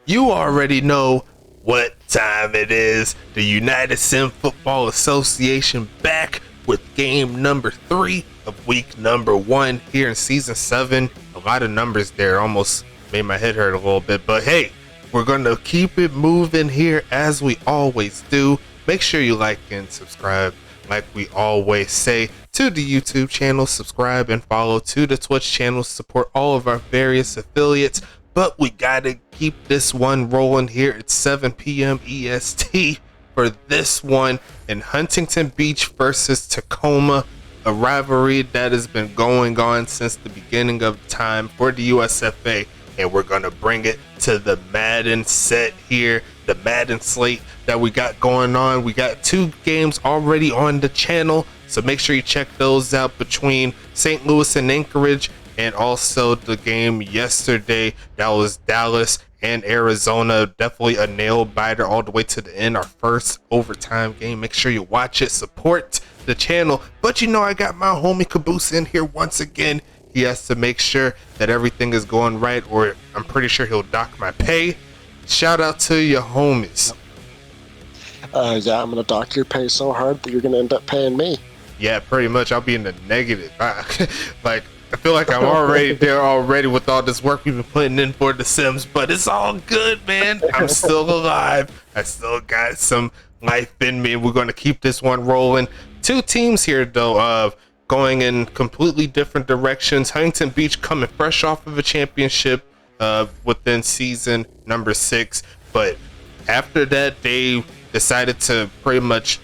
You already know what time it is. The United Sim Football Association back with game number 3 of week number 1 here in season 7. A lot of numbers there, almost made my head hurt a little bit, but hey, we're gonna keep it moving here as we always do. Make sure you like and subscribe, like we always say, to the YouTube channel. Subscribe and follow to the Twitch channel. Support all of our various affiliates. But we gotta keep this one rolling here at 7 p.m. EST for this one in Huntington Beach versus Tacoma, a rivalry that has been going on since the beginning of time for the USFA, and we're gonna bring it to the Madden set here, the Madden slate that we got going on. We got 2 games already on the channel, so make sure you check those out between St. Louis and Anchorage. And also the game yesterday, that was Dallas and Arizona. Definitely a nail biter all the way to the end. Our first overtime game. Make sure you watch it. Support the channel. But you know, I got my homie Caboose in here once again. He has to make sure that everything is going right, or I'm pretty sure he'll dock my pay. Shout out to your homies. Yeah, I'm going to dock your pay so hard that you're going to end up paying me. Yeah, pretty much. I'll be in the negative. Like, I feel like I'm already there already with all this work we've been putting in for the Sims, but it's all good, man. I'm still alive. I still got some life in me. We're going to keep this one rolling. 2 teams here, though, going in completely different directions. Huntington Beach coming fresh off of a championship within season number 6, but after that, they decided to pretty much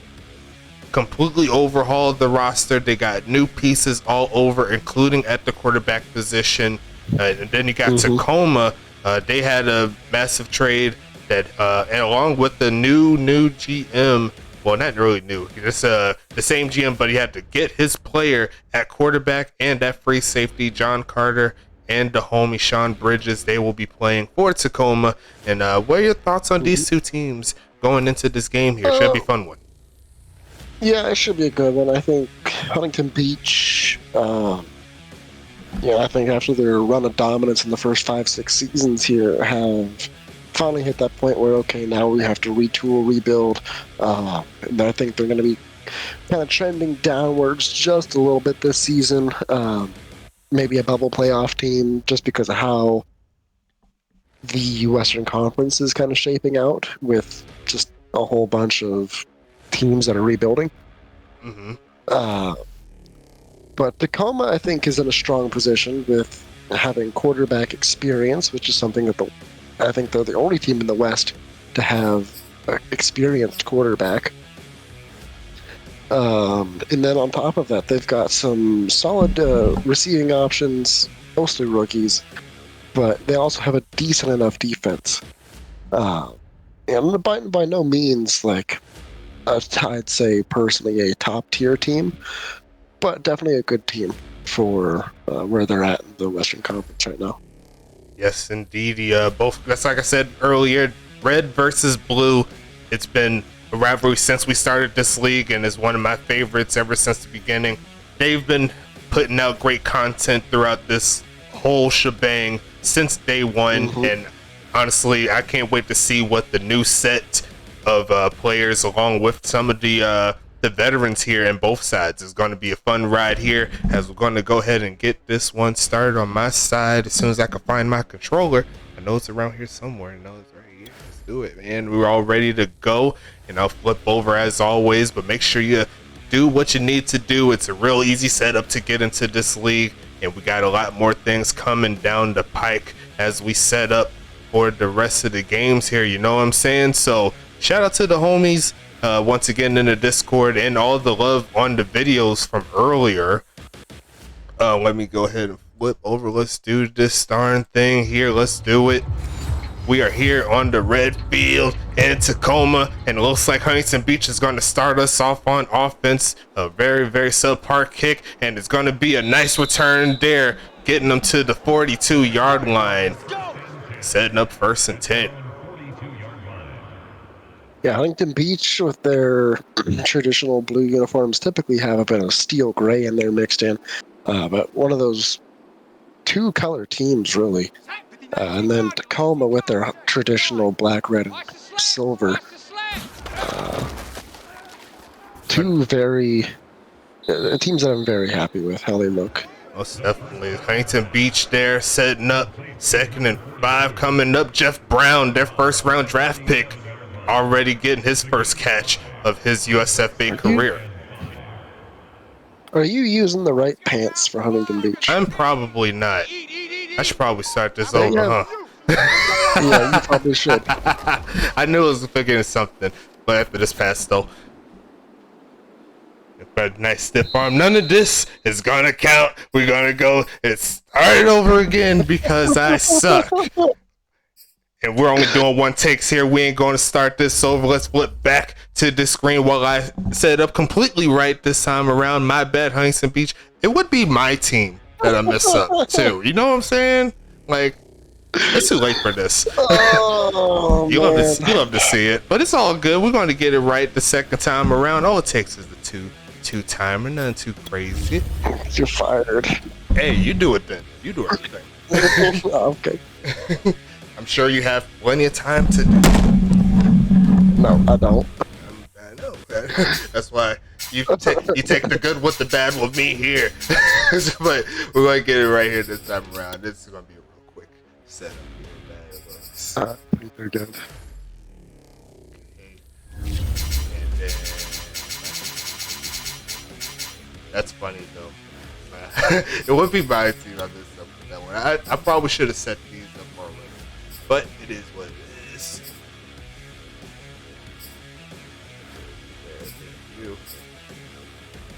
completely overhauled the roster. They got new pieces all over, including at the quarterback position. And then you got Tacoma. They had a massive trade that, and along with the new GM, well, not really new, just the same GM, but he had to get his player at quarterback and at free safety, John Carter and the homie Sean Bridges. They will be playing for Tacoma. And what are your thoughts on these 2 teams going into this game here? Should be a fun one. Yeah, it should be a good one. I think Huntington Beach, I think after their run of dominance in the first 5-6 seasons here, have finally hit that point where, okay, now we have to retool, rebuild. And I think they're going to be kind of trending downwards just a little bit this season. Maybe a bubble playoff team, just because of how the Western Conference is kind of shaping out with just a whole bunch of teams that are rebuilding. But Tacoma, I think, is in a strong position with having quarterback experience, which is something that I think they're the only team in the West to have an experienced quarterback. And then on top of that, they've got some solid receiving options, mostly rookies, but they also have a decent enough defense. And by no means, like, I'd say personally a top tier team, but definitely a good team for where they're at in the Western Conference right now. Yes, indeed. Both, that's like I said earlier, red versus blue. It's been a rivalry since we started this league, and is one of my favorites ever since the beginning. They've been putting out great content throughout this whole shebang since day one, and honestly, I can't wait to see what the new set of players, along with some of the veterans here in both sides, is going to be a fun ride here, as we're going to go ahead and get this one started on my side as soon as I can find my controller. I know it's around here somewhere. I know it's right here. Let's do it, man. We're all ready to go, and I'll flip over as always, but make sure you do what you need to do. It's a real easy setup to get into this league, and we got a lot more things coming down the pike as we set up for the rest of the games here, you know what I'm saying? So shout out to the homies once again in the Discord, and all the love on the videos from earlier. Let me go ahead and flip over. Let's do this darn thing here. Let's do it. We are here on the red field in Tacoma, and it looks like Huntington Beach is going to start us off on offense. A very, very subpar kick, and it's going to be a nice return there, getting them to the 42-yard line, setting up 1st and 10. Yeah, Huntington Beach with their traditional blue uniforms typically have a bit of steel gray in there mixed in. But one of those 2-color teams, really. And then Tacoma with their traditional black, red, and silver. Two very teams that I'm very happy with how they look. Most definitely. Huntington Beach there setting up 2nd and 5 coming up. Jeff Brown, their first round draft pick, already getting his first catch of his USFA career. Are you using the right pants for Huntington Beach? I'm probably not. I should probably start this over, huh? Yeah, you probably should. I knew it was figuring something, but after this pass though. But nice stiff arm. None of this is gonna count. We're gonna go and start over again because I suck. And we're only doing one takes here. We ain't gonna start this over. Let's flip back to the screen while I set it up completely right this time around. My bad, Huntington Beach. It would be my team that I mess up too. You know what I'm saying? Like, it's too late for this. Oh, you love to see it, but it's all good. We're going to get it right the second time around. All it takes is the two-timer, nothing too crazy. You're fired. Hey, you do it then. You do everything. Okay. I'm sure you have plenty of time to. No, I don't. I know. That's why you take the good with the bad with me here. But we're going to get it right here this time around. This is going to be a real quick setup here. Pretty good. Okay. And then that's funny though. It would be my team on this stuff with that one. I probably should have set these up already, but it is what it is.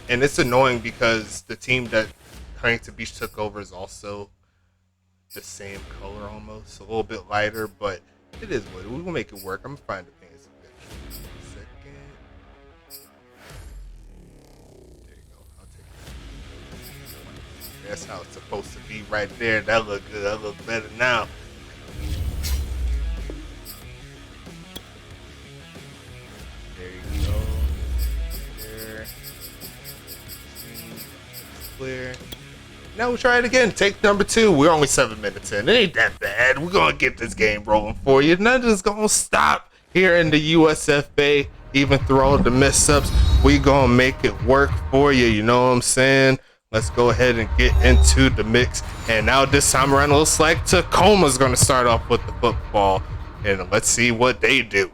And it's annoying because the team that Huntington Beach took over is also the same color almost, a little bit lighter, but it is what it is. We will make it work. I'm gonna find the pants eventually. Second. There you go. I'll take it. That's how it's supposed to be right there. That look good. That look better now. There you go. There. Clear. Now we'll try it again. Take number 2. We're only 7 minutes in. It ain't that bad. We're going to get this game rolling for you. Nothing's going to stop here in the USFA. Even through all the mess-ups, we going to make it work for you. You know what I'm saying? Let's go ahead and get into the mix. And now this time around, it looks like Tacoma's going to start off with the football. And let's see what they do.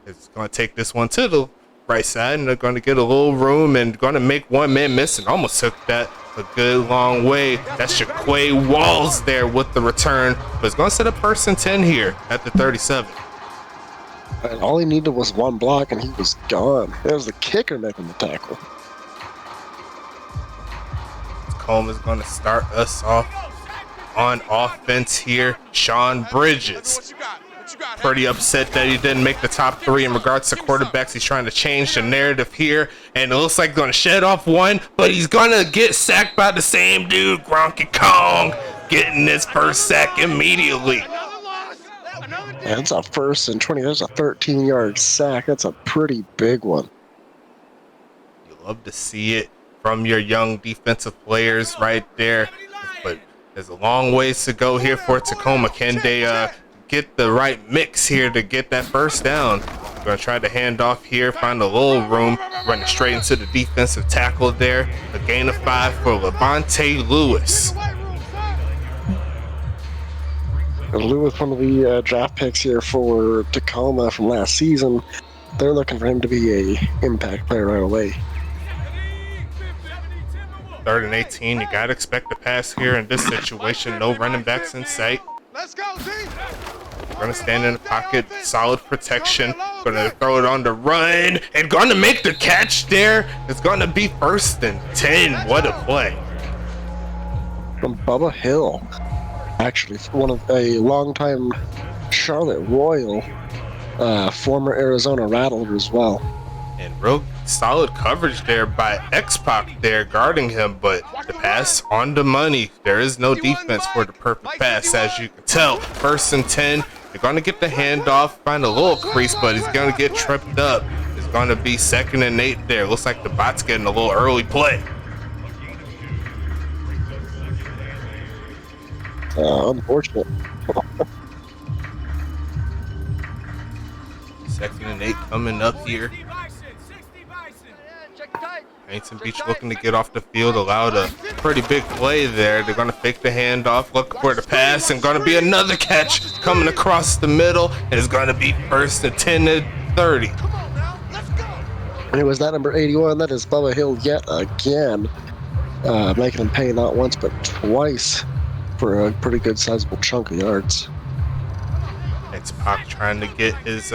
It's going to take this one to the right side, and they're going to get a little room and going to make one man miss, and almost took that a good long way. That's Jaquay Walls there with the return, but it's going to set up 1st and 10 here at the 37. And all he needed was one block, and he was gone. It was the kicker making the tackle. Tacoma's going to start us off on offense here. Sean Bridges. Pretty upset that he didn't make the top 3 in regards to quarterbacks. He's trying to change the narrative here, and it looks like going to shed off one, but he's going to get sacked by the same dude, Gronky Kong, getting his first sack immediately. That's a 1st and 20. That's a 13-yard sack. That's a pretty big one. You love to see it from your young defensive players right there, but there's a long ways to go here for Tacoma. Can they get the right mix here to get that first down? We're going to try to hand off here, find a little room, running straight into the defensive tackle there. A gain of 5 for Levante Lewis. Lewis, one of the draft picks here for Tacoma from last season. They're looking for him to be a impact player right away. 3rd and 18. You got to expect the pass here in this situation. No running backs in sight. Let's go, team. Going to stand in the pocket, solid protection. Going to throw it on the run and going to make the catch there. It's going to be 1st and 10. What a play. From Bubba Hill. Actually, one of a longtime Charlotte Royal, former Arizona Rattler as well. And real solid coverage there by X-Pac there guarding him, but the pass on the money. There is no defense for the perfect pass, as you can tell. 1st and 10. They're going to get the handoff, find a little crease, but he's going to get tripped up. It's going to be 2nd and 8 there. Looks like the bot's getting a little early play. Unfortunate. Second and 8 coming up here. Huntington Beach looking to get off the field, allowed a pretty big play there. They're going to fake the handoff, look for the pass, and going to be another catch coming across the middle. And it's going to be first and 10 and 30. And it was that number 81. That is Bubba Hill yet again, making him pay not once but twice for a pretty good sizable chunk of yards. It's Pac trying to get his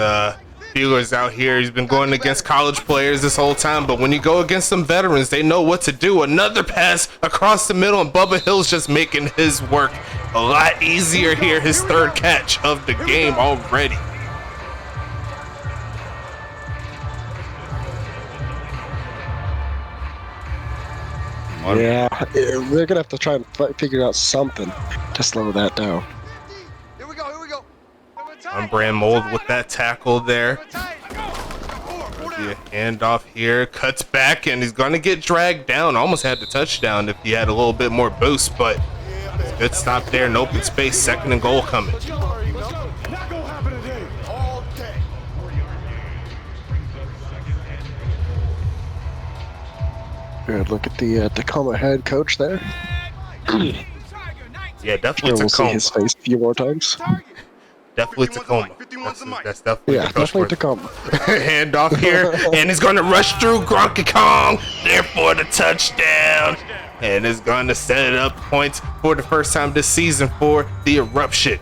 feelers out here. He's been going against college players this whole time, but when you go against some veterans, they know what to do. Another pass across the middle, and Bubba Hill's just making his work a lot easier here. His third catch of the game already. Yeah, they're gonna have to try and figure out something to slow that down. Here we go. Brand mold with that tackle there. The handoff here, cuts back, and he's gonna get dragged down. Almost had the touchdown if he had a little bit more boost, but it's a good stop there in open space. Second and goal coming. Good look at the Tacoma head coach there. Yeah, definitely Sure, we'll see Tacoma. his face a few more times. Definitely Tacoma. That's definitely Yeah, the coach definitely for it. Tacoma. Handoff here, and he's going to rush through Gronky Kong there for the touchdown. And is going to set it up points for the first time this season for the Eruption.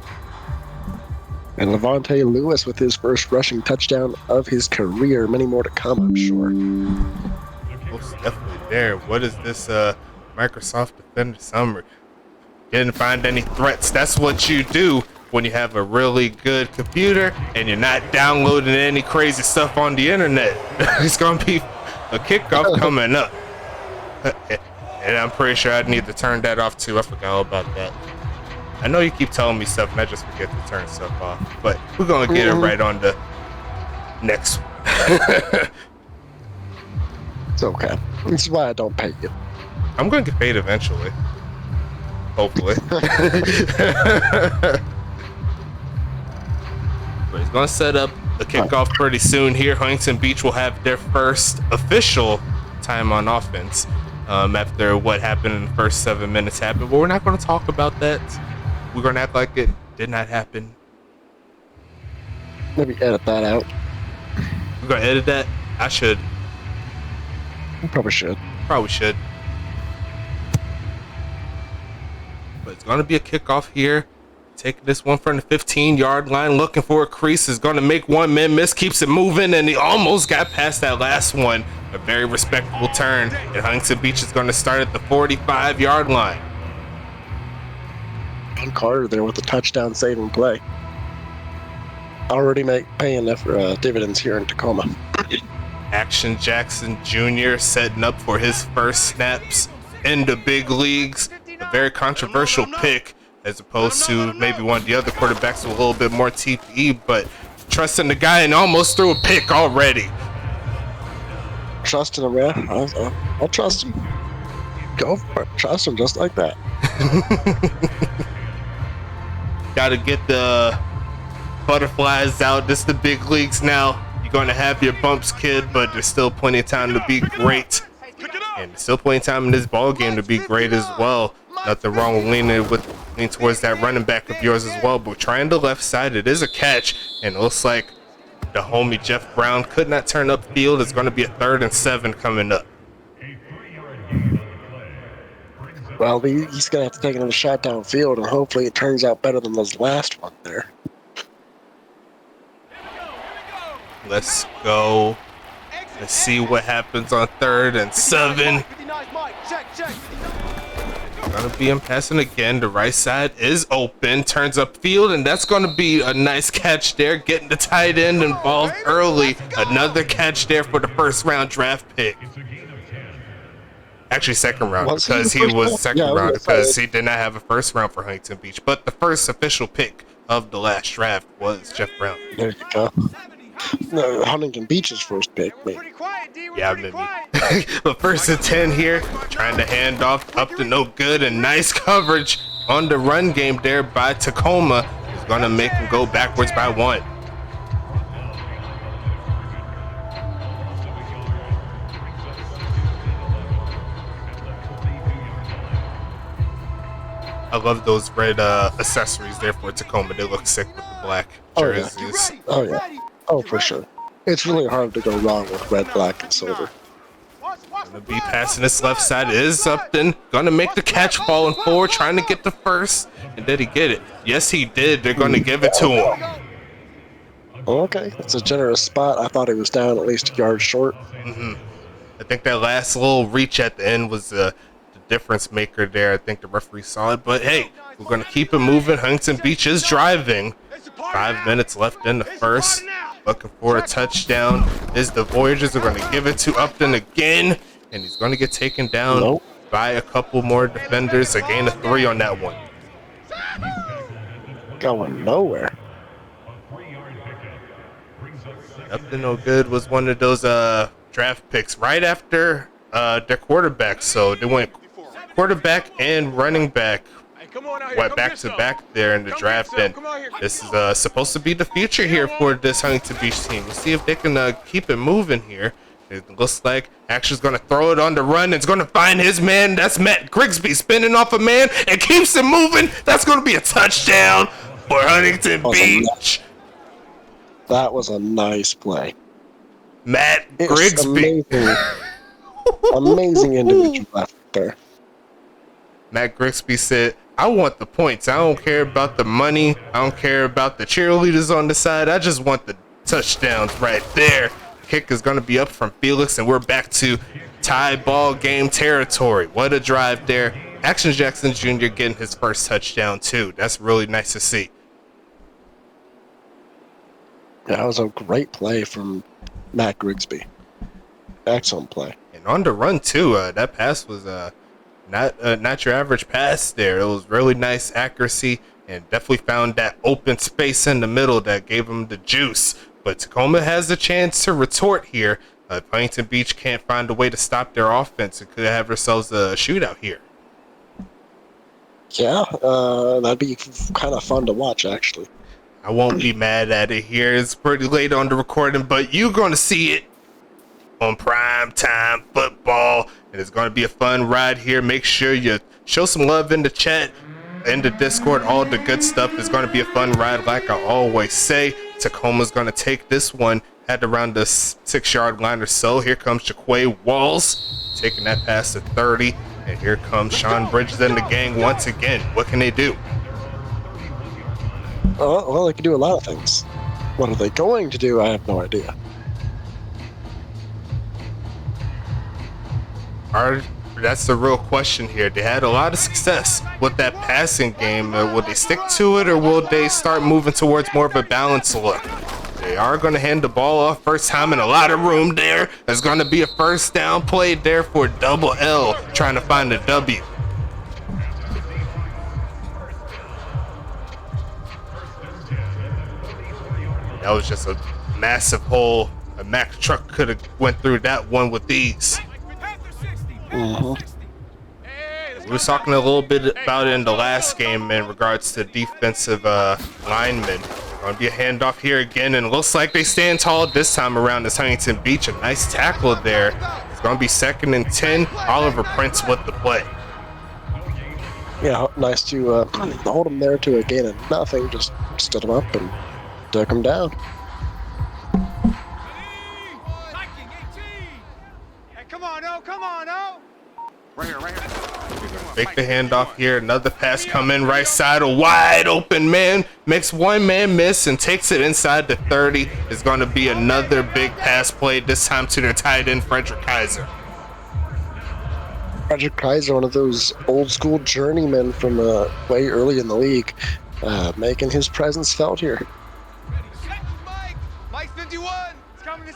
And Levante Lewis with his first rushing touchdown of his career. Many more to come, I'm sure. Most definitely there. What is this Microsoft Defender Summer? Didn't find any threats. That's what you do when you have a really good computer and you're not downloading any crazy stuff on the internet. It's gonna be a kickoff coming up. And I'm pretty sure I need to turn that off too. I forgot all about that. I know you keep telling me stuff and I just forget to turn stuff off. But we're gonna get it right on the next one. It's okay. This is why I don't pay you. I'm gonna get paid eventually. Hopefully. But he's gonna set up the kickoff pretty soon here. Huntington Beach will have their first official time on offense after what happened in the first 7 minutes happened. But we're not gonna talk about that. We're gonna act like it did not happen. Maybe edit that out. We're gonna edit that. I should. You probably should. Probably should. But it's gonna be a kickoff here. Taking this one from the 15-yard line, looking for a crease, is going to make one man miss, keeps it moving, and he almost got past that last one. A very respectable turn, and Huntington Beach is going to start at the 45-yard line. John Carter there with the touchdown saving play. Already paying dividends here in Tacoma. Action Jackson Jr. setting up for his first snaps in the big leagues. A very controversial pick, as opposed to maybe one of the other quarterbacks with a little bit more TPE, but trusting the guy and almost threw a pick already. Trusting him, yeah. I'll trust him. Go for it. Trust him just like that. Got to get the butterflies out. This is the big leagues now. You're going to have your bumps, kid, but there's still plenty of time to be great. And there's still plenty of time in this ball game to be great as well. Nothing wrong with leaning towards that running back of yours as well, but trying the left side, it is a catch, and it looks like the homie Jeff Brown could not turn upfield. It's going to be a 3rd and 7 coming up. Well, he's going to have to take another shot downfield, and hopefully it turns out better than those last one there. Let's go. Let's see what happens on 3rd and 7. Gonna be him passing again. The right side is open, turns upfield, and that's gonna be a nice catch there, getting the tight end involved early. Another catch there for the first round draft pick. Actually, second round, because he was second round, because he did not have a first round for Huntington Beach. But the first official pick of the last draft was Jeff Brown. There you go. No, Huntington Beach's first pick, maybe. Yeah, maybe. But 1st and 10 here, trying to hand off up to no good, and nice coverage on the run game there by Tacoma. Is going to make him go backwards by 1. I love those red accessories there for Tacoma. They look sick with the black jerseys. Oh yeah. Oh, for sure. It's really hard to go wrong with red, black, and silver. Gonna be passing this left side. It is Upton. Gonna make the catch, falling forward, trying to get the first. And did he get it? Yes, he did. They're gonna give it to him. Okay, that's a generous spot. I thought he was down at least a yard short. I think that last little reach at the end was the difference maker there. I think the referee saw it. But hey, we're gonna keep it moving. Huntington Beach is driving. 5 minutes left in the first. Looking for a touchdown. Is the Voyagers are gonna give it to Upton again. And he's gonna get taken down by a couple more defenders. A gain of 3 on that one. Going nowhere. Upton no good was one of those draft picks right after their quarterback. So they went quarterback and running back went back to back there in the draft. And this is supposed to be the future here for this Huntington Beach team. We'll see if they can keep it moving here. It looks like Action's going to throw it on the run. It's going to find his man. That's Matt Grigsby spinning off a man and keeps it moving. That's going to be a touchdown for Huntington Beach. That was a nice play. Matt Grigsby. Amazing individual effort there. Matt Grigsby said, I want the points. I don't care about the money. I don't care about the cheerleaders on the side. I just want the touchdowns right there. Kick is going to be up from Felix, and we're back to tie ball game territory. What a drive there. Action Jackson Jr. getting his first touchdown, too. That's really nice to see. That was a great play from Matt Grigsby. Excellent play. And on the run, too. That pass was not your average pass there. It was really nice accuracy and definitely found that open space in the middle that gave him the juice. But Tacoma has a chance to retort here. If Huntington Beach can't find a way to stop their offense, it could have ourselves a shootout here. Yeah, that'd be kind of fun to watch, actually. I won't be mad at it here. It's pretty late on the recording, but you're going to see it on Prime Time Football. And it's going to be a fun ride here. Make sure you show some love in the chat, in the Discord. All the good stuff is going to be a fun ride, like I always say. Tacoma's going to take this one at around the 6-yard line or so. Here comes Jaquay Walls taking that pass to 30. And here comes Sean Bridges and the gang once again. What can they do? Well, they can do a lot of things. What are they going to do? I have no idea. That's the real question here. They had a lot of success with that passing game. Will they stick to it, or will they start moving towards more of a balanced look? They are going to hand the ball off first time, and a lot of room there. There's going to be a first down play there for Double L, trying to find a W. That was just a massive hole. A Mack truck could have went through that one with ease. We were talking a little bit about it in the last game in regards to defensive linemen. Going to be a handoff here again, and it looks like they stand tall this time around as Huntington Beach. A nice tackle there. It's going to be 2nd and 10. Oliver Prince with the play. Yeah, nice to hold him there to a gain of nothing. Just stood him up and took him down. Come on, oh! Right here. Fake the handoff here. Another pass come in right side. A wide open man. Makes one man miss and takes it inside the 30. It's going to be another big pass play, this time to their tight end, Frederick Kaiser. Frederick Kaiser, one of those old school journeymen from way early in the league, making his presence felt here. Mike 51. It's coming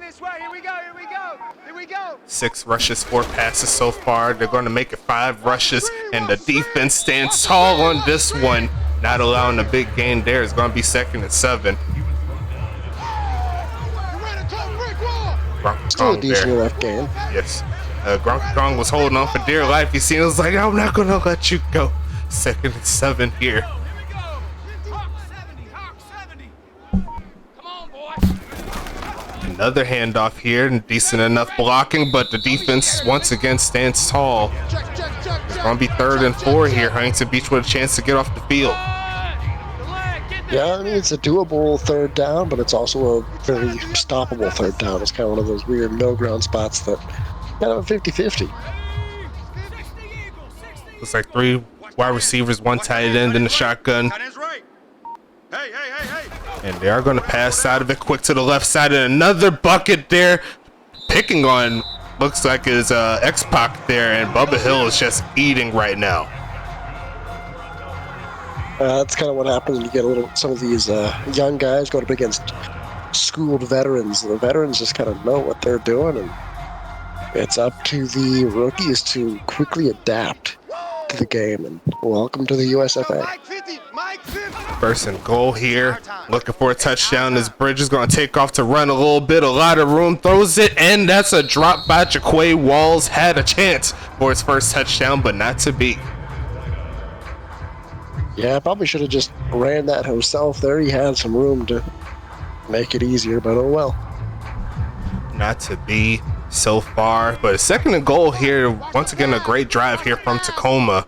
this way. Here we go. 6 rushes, 4 passes so far. They're going to make it 5 rushes, and the defense stands tall on this one, not allowing a big gain there. It's going to be 2nd and 7. Still a decent enough game. Yes. Gronk was holding on for dear life. He seen it, was like, I'm not going to let you go. 2nd and 7 here. Another handoff here, and decent enough blocking, but the defense once again stands tall. It's gonna be 3rd and 4 here. Huntington Beach with a chance to get off the field. Yeah, I mean, it's a doable 3rd down, but it's also a very stoppable 3rd down. It's kind of one of those weird middle ground spots that kind of a 50-50. Looks like 3 wide receivers, 1 tight end in the shotgun. And they are going to pass out of it quick to the left side, and another bucket there. Picking on, looks like is X-Pac there, and Bubba Hill is just eating right now. That's kind of what happens when you get some of these young guys going up against schooled veterans. The veterans just kind of know what they're doing, and it's up to the rookies to quickly adapt to the game. And welcome to the USFA. 1st and goal here. Looking for a touchdown. This Bridge is going to take off to run a little bit. A lot of room. Throws it, and that's a drop by Jaquay Walls. Had a chance for his first touchdown, but not to be. Yeah, probably should have just ran that himself there. He had some room to make it easier, but oh well. Not to be so far, but a 2nd and goal here. Once again, a great drive here from Tacoma.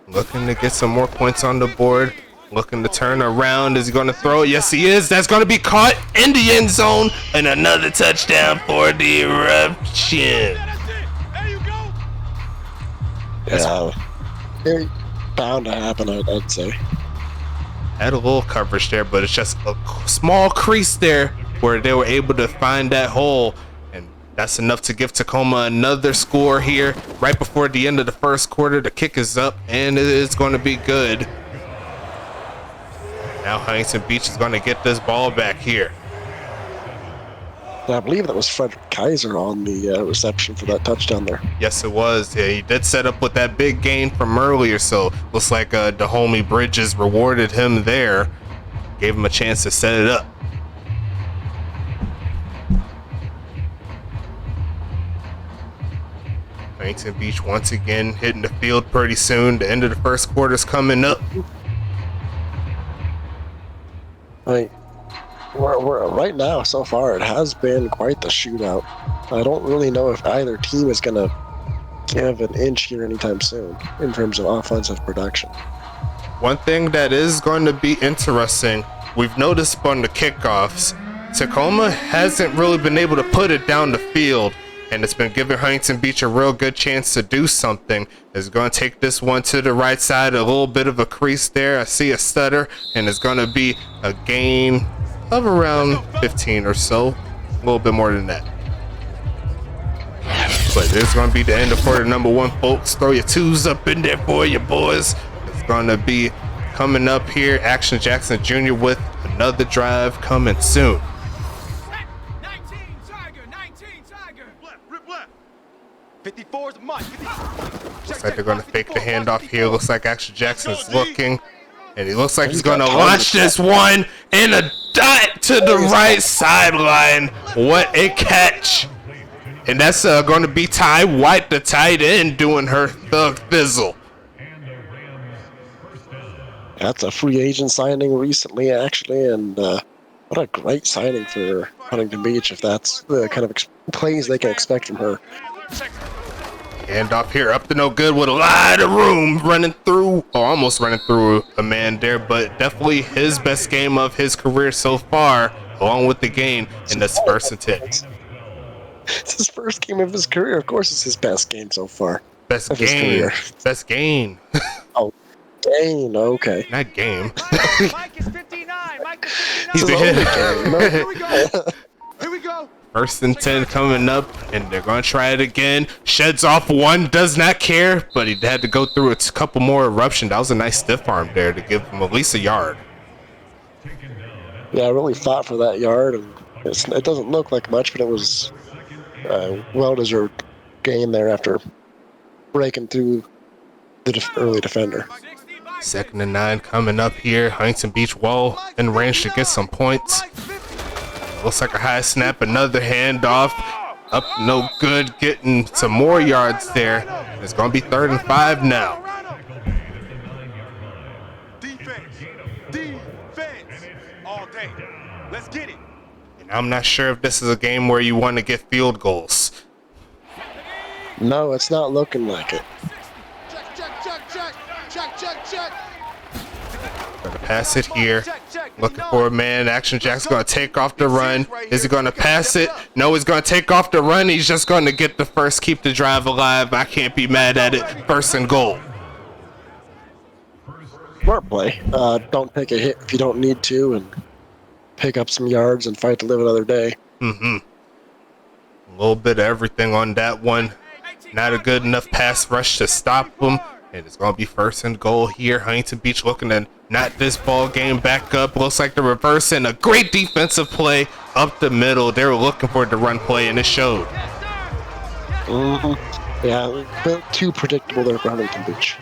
Looking to get some more points on the board. Looking to turn around. Is he going to throw it? Yes, he is. That's going to be caught in the end zone. And another touchdown for the Eruption. Yeah, very bound to happen, I'd say. Had a little coverage there, but it's just a small crease there where they were able to find that hole. And that's enough to give Tacoma another score here right before the end of the 1st quarter. The kick is up, and it is going to be good. Now Huntington Beach is going to get this ball back here. I believe that was Frederick Kaiser on the reception for that touchdown there. Yes, it was. Yeah, he did set up with that big gain from earlier, so looks like the homie Bridges rewarded him there. Gave him a chance to set it up. Huntington Beach once again hitting the field pretty soon. The end of the 1st quarter is coming up. We're right now, so far, it has been quite the shootout. I don't really know if either team is going to give an inch here anytime soon in terms of offensive production. One thing that is going to be interesting, we've noticed on the kickoffs, Tacoma hasn't really been able to put it down the field, and it's been giving Huntington Beach a real good chance to do something. It's going to take this one to the right side, a little bit of a crease there. I see a stutter, and it's going to be a gain of around 15 or so, a little bit more than that. But there's going to be the end of quarter number 1, folks. Throw your 2s up in there for you, boys. It's going to be coming up here. Action Jackson Jr. with another drive coming soon. 19 Tiger. Rip left. 54 is Mike. Looks like they're going to fake the handoff here. Looks like Action Jackson's looking. And he looks like he's going to launch this one in a dot to the right sideline. What a catch. And that's going to be Ty White, the tight end, doing her thug thizzle. That's a free agent signing recently, actually, and what a great signing for Huntington Beach if that's the kind of plays they can expect from her. Handoff here, up to no good with a lot of room, running through, or almost running through a man there, but definitely his best game of his career so far, along with the gain in this 1st and 10. It's his first game of his career. Of course, it's his best game so far. Best game. Best game. Oh, gain. Okay. Not game. Mike is 59. Mike is 59. He's a hit. Here we go. Here we go. 1st and 10 coming up, and they're going to try it again. Sheds off one, does not care, but he had to go through a couple more eruption. That was a nice stiff arm there to give him at least a yard. Yeah, I really fought for that yard, and it doesn't look like much, but it was a well-deserved gain there after breaking through the early defender. 2nd and 9 coming up here. Huntington Beach well in range to get some points. Looks like a high snap, another handoff. Up, no good, getting some more yards there. It's going to be 3rd and 5 now. Defense, all day. Let's get it. And I'm not sure if this is a game where you want to get field goals. No, it's not looking like it. Pass it here. Looking for a man. Action Jack's going to take off the run. Is he going to pass it? No, he's going to take off the run. He's just going to get the first, keep the drive alive. I can't be mad at it. First and goal. Smart play. Don't take a hit if you don't need to, and pick up some yards and fight to live another day. A little bit of everything on that one. Not a good enough pass rush to stop him. And it's going to be first and goal here. Huntington Beach looking to knot this ball game back up. Looks like the reverse and a great defensive play up the middle. They were looking for the run play, and it showed. Yeah, a bit too predictable there for Huntington Beach.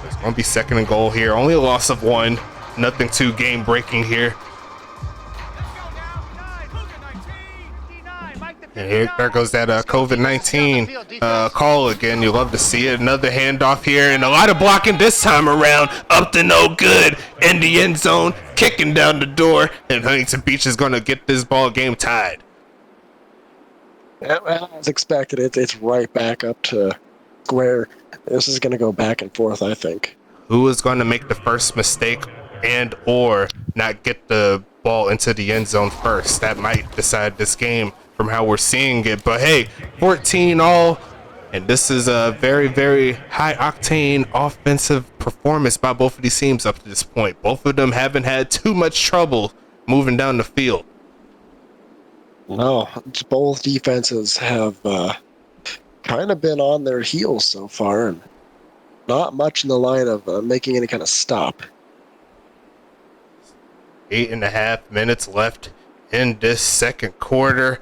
It's going to be second and goal here. Only a loss of 1. Nothing too game-breaking here. And here, there goes that COVID-19 call again. You love to see it. Another handoff here, and a lot of blocking this time around. Up to no good in the end zone, kicking down the door, and Huntington Beach is going to get this ball game tied. As expected, it's right back up to square. This is going to go back and forth, I think. Who is going to make the first mistake and or not get the ball into the end zone first? That might decide this game from how we're seeing it. But hey, 14 all, and this is a very, very high octane offensive performance by both of these teams up to this point. Both of them haven't had too much trouble moving down the field. No, both defenses have kind of been on their heels so far, and not much in the line of making any kind of stop. 8.5 minutes left in this second quarter.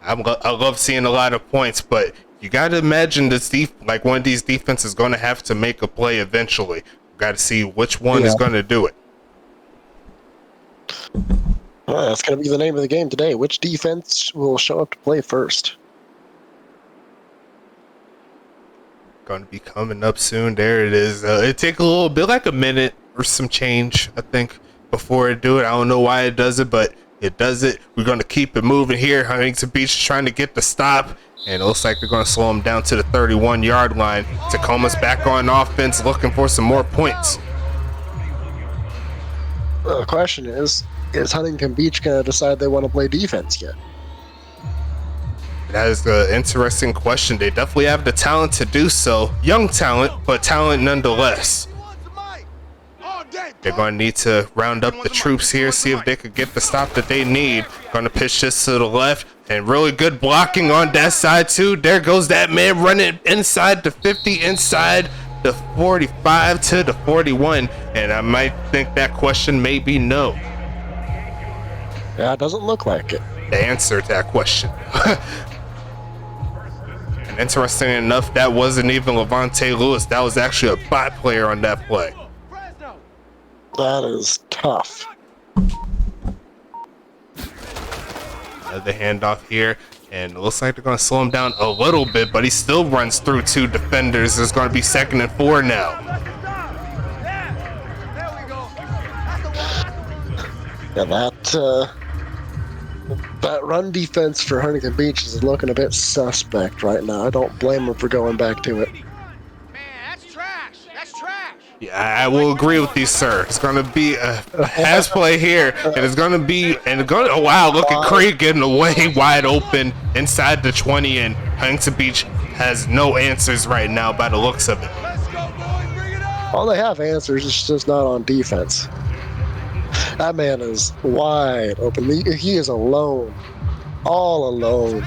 I love seeing a lot of points, but you got to imagine this like one of these defenses is going to have to make a play eventually. Got to see which one is going to do it. That's going to be the name of the game today. Which defense will show up to play first? Going to be coming up soon. There it is. It take a little bit, like a minute or some change, I think, before it do it. I don't know why it does it, but it does it. We're going to keep it moving here. Huntington Beach is trying to get the stop, and it looks like they're going to slow them down to the 31-yard line. Tacoma's back on offense, looking for some more points. The question is Huntington Beach going to decide they want to play defense yet? That is the interesting question. They definitely have the talent to do so. Young talent, but talent nonetheless. They're going to need to round up the troops here, see if they could get the stop that they need. Going to pitch this to the left, and really good blocking on that side too. There goes that man running inside the 50, inside the 45 to the 41, and I might think that question may be no. Yeah, it doesn't look like it. The answer to that question. And interesting enough, that wasn't even Levante Lewis. That was actually a bot player on that play. That is tough. Another handoff here, and it looks like they're going to slow him down a little bit, but he still runs through 2 defenders. It's going to be 2nd and 4 now. Yeah, that run defense for Huntington Beach is looking a bit suspect right now. I don't blame them for going back to it. Man, that's trash. That's trash. Yeah, I will agree with you, sir. It's going to be a pass play here, and it's going to be, oh wow, look at Craig getting away wide open inside the 20, and Huntington Beach has no answers right now by the looks of it. Let's go, boys. Bring it on. All they have answers, it's just not on defense. That man is wide open. He is alone. All alone.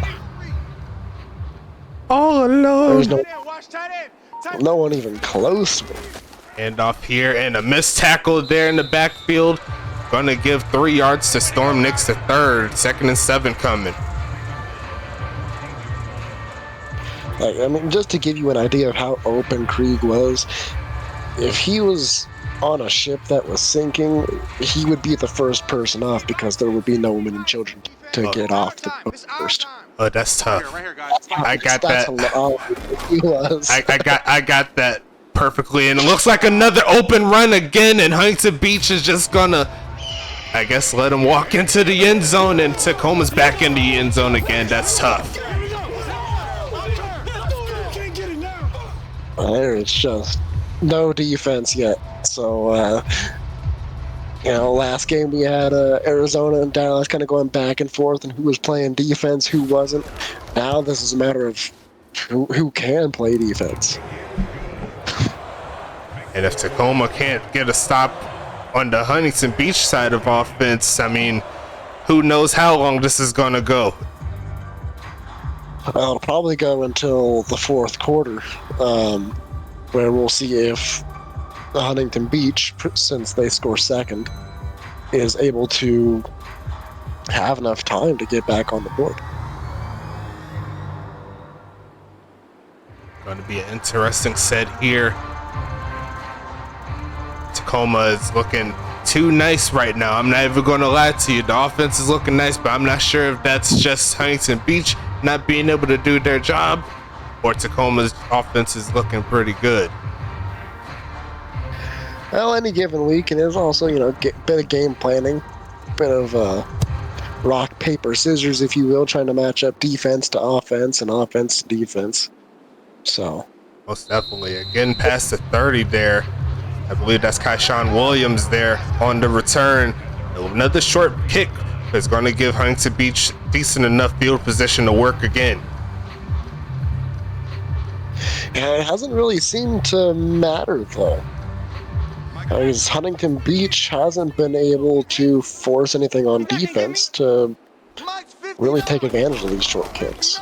All alone. There's Watch tight end. no one even close to him. And off here, and a missed tackle there in the backfield. Going to give 3 yards to Storm Nix to third. 2nd and 7 coming. Like, I mean, just to give you an idea of how open Krieg was, if he was on a ship that was sinking, he would be the first person off because there would be no women and children to get off the boat first. Oh, that's tough. Right here, guys. I got that. He was. I got that perfectly, and it looks like another open run again, and Huntington Beach is just gonna, I guess, let him walk into the end zone, and Tacoma's back in the end zone again. That's tough. There is just no defense yet. So, last game we had Arizona and Dallas kind of going back and forth and who was playing defense, who wasn't. Now this is a matter of who can play defense. And if Tacoma can't get a stop on the Huntington Beach side of offense, I mean, who knows how long this is going to go. It'll probably go until the fourth quarter, where we'll see if the Huntington Beach, since they score second, is able to have enough time to get back on the board. Going to be an interesting set here. Tacoma is looking too nice right now. I'm not even going to lie to you. The offense is looking nice, but I'm not sure if that's just Huntington Beach not being able to do their job or Tacoma's offense is looking pretty good. Well, any given week, and there's also, bit of game planning, bit of rock, paper, scissors, if you will, trying to match up defense to offense and offense to defense. So, most definitely. Getting past the 30 there. I believe that's Kaishan Williams there on the return. Another short kick is going to give Huntington Beach decent enough field position to work again. And it hasn't really seemed to matter, though. Because Huntington Beach hasn't been able to force anything on defense to really take advantage of these short kicks.